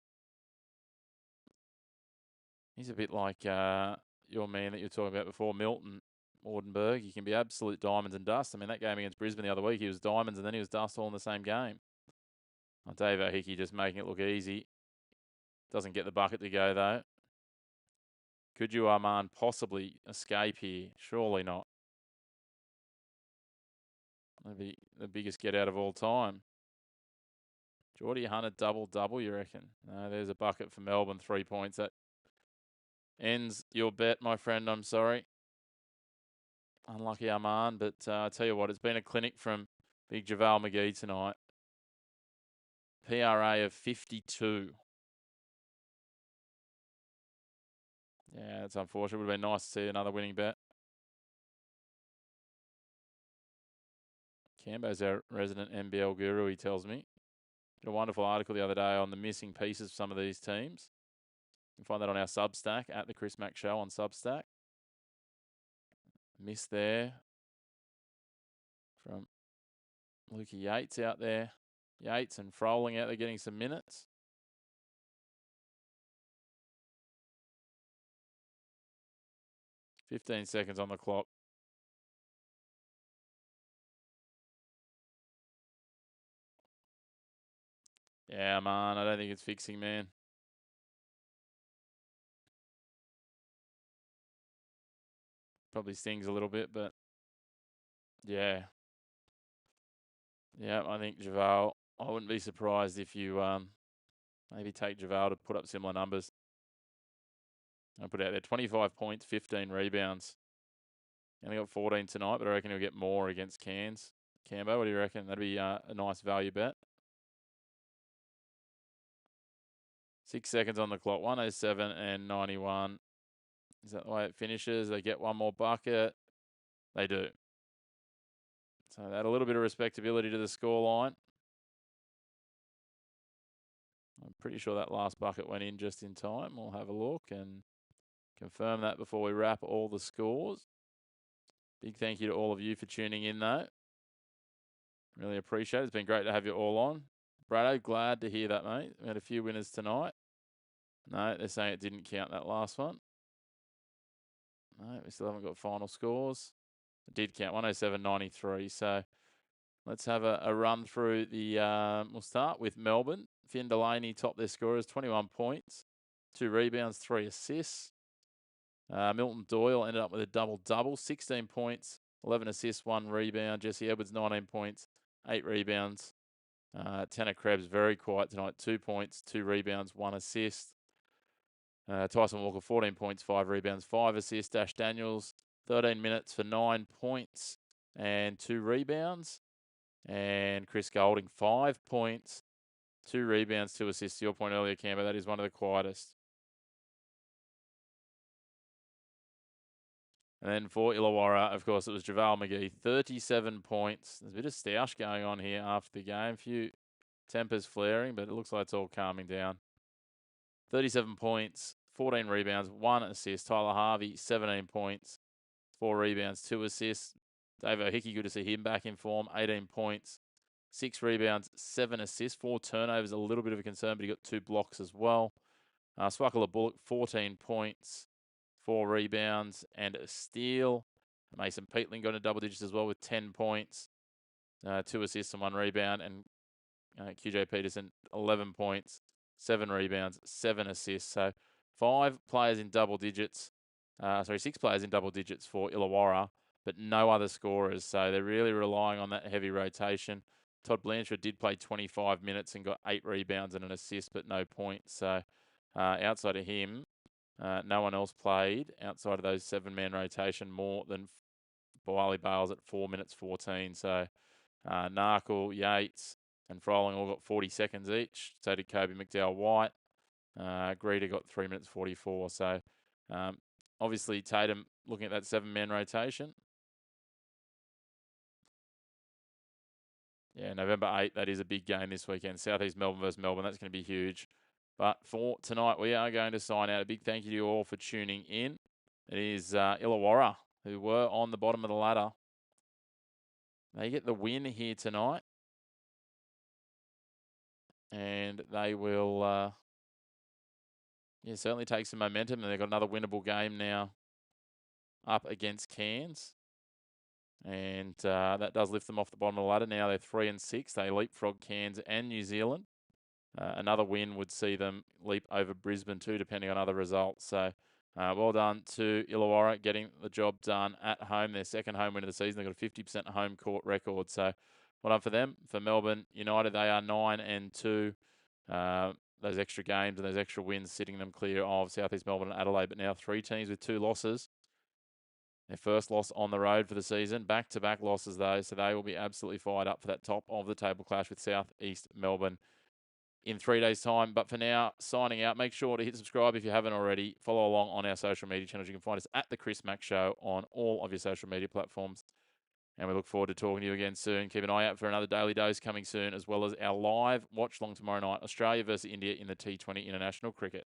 He's a bit like your man that you were talking about before, Milton Wardenberg. He can be absolute diamonds and dust. I mean, that game against Brisbane the other week, he was diamonds and then he was dust all in the same game. Dave O'Hickey just making it look easy. Doesn't get the bucket to go, though. Could you, Armand, possibly escape here? Surely not. That'd be the biggest get out of all time. Geordie Hunter double, you reckon? No, there's a bucket for Melbourne, 3 points. That ends your bet, my friend. I'm sorry. Unlucky Armand, but I tell you what, it's been a clinic from Big JaVale McGee tonight. PRA of 52. Yeah, it's unfortunate. It would have been nice to see another winning bet. Cambo's our resident NBL guru, he tells me. Did a wonderful article the other day on the missing pieces of some of these teams. You can find that on our Substack, at the Chris Mack Show on Substack. Miss there from Lukey Yates out there. Yates and Froling out there getting some minutes. $15 seconds on the clock. Yeah, man, I don't think it's fixing, man. Probably stings a little bit, but yeah. Yeah, I think JaVale, I wouldn't be surprised if you maybe take JaVale to put up similar numbers. I put out there 25 points, 15 rebounds. Only got 14 tonight, but I reckon he'll get more against Cairns. Cambo, what do you reckon? That'd be a nice value bet. 6 seconds on the clock, 107 and 91. Is that the way it finishes? They get one more bucket. They do. So add a little bit of respectability to the scoreline. I'm pretty sure that last bucket went in just in time. We'll have a look and confirm that before we wrap all the scores. Big thank you to all of you for tuning in, though. Really appreciate it. It's been great to have you all on. Brado, glad to hear that, mate. We had a few winners tonight. No, they're saying it didn't count, that last one. No, we still haven't got final scores. It did count, 107.93. So let's have a run through the... we'll start with Melbourne. Finn Delaney topped their scorers, 21 points, 2 rebounds, 3 assists. Milton Doyle ended up with a double-double, 16 points, 11 assists, 1 rebound. Jesse Edwards, 19 points, 8 rebounds. Tanner Krebs, very quiet tonight, 2 points, 2 rebounds, 1 assist. Tyson Walker, 14 points, 5 rebounds, 5 assists. Dash Daniels, 13 minutes for 9 points and 2 rebounds. And Chris Golding, 5 points, 2 rebounds, 2 assists. To your point earlier, Camber, that is one of the quietest. And then for Illawarra, of course, it was JaVale McGee, 37 points. There's a bit of stoush going on here after the game. A few tempers flaring, but it looks like it's all calming down. 37 points, 14 rebounds, 1 assist. Tyler Harvey, 17 points, 4 rebounds, 2 assists. Dave O'Hickey, good to see him back in form, 18 points, 6 rebounds, 7 assists, 4 turnovers, a little bit of a concern, but he got 2 blocks as well. Swakala Bullock, 14 points, 4 rebounds and a steal. Mason Peatling got into double digits as well with 10 points, 2 assists and 1 rebound. And QJ Peterson, 11 points, 7 rebounds, 7 assists. So 5 players in double digits. 6 players in double digits for Illawarra, but no other scorers. So they're really relying on that heavy rotation. Todd Blanchard did play 25 minutes and got 8 rebounds and an assist, but no points. So outside of him, no one else played outside of those 7-man rotation more than Wiley Bales at 4 minutes 14. So Narkle, Yates, and Froling all got 40 seconds each. So did Kobe McDowell-White. Greeter got 3 minutes 44. So obviously Tatum looking at that 7-man rotation. Yeah, November 8th, that is a big game this weekend. Southeast Melbourne versus Melbourne. That's going to be huge. But for tonight, we are going to sign out. A big thank you to you all for tuning in. It is Illawarra, who were on the bottom of the ladder. They get the win here tonight. and they will, certainly take some momentum. And they've got another winnable game now up against Cairns. And that does lift them off the bottom of the ladder. Now they're 3 and 6. They leapfrog Cairns and New Zealand. Another win would see them leap over Brisbane too, depending on other results. So well done to Illawarra getting the job done at home. Their second home win of the season. They've got a 50% home court record. So well done for them. For Melbourne United, they are 9 and 2. Those extra games and those extra wins sitting them clear of South East Melbourne and Adelaide. But now 3 teams with 2 losses. Their first loss on the road for the season. Back-to-back losses, though, so they will be absolutely fired up for that top of the table clash with South East Melbourne in 3 days' time. But for now, signing out. Make sure to hit subscribe if you haven't already. Follow along on our social media channels. You can find us at The Chris Mack Show on all of your social media platforms. And we look forward to talking to you again soon. Keep an eye out for another Daily Dose coming soon, as well as our live watch-along tomorrow night, Australia versus India in the T20 International Cricket.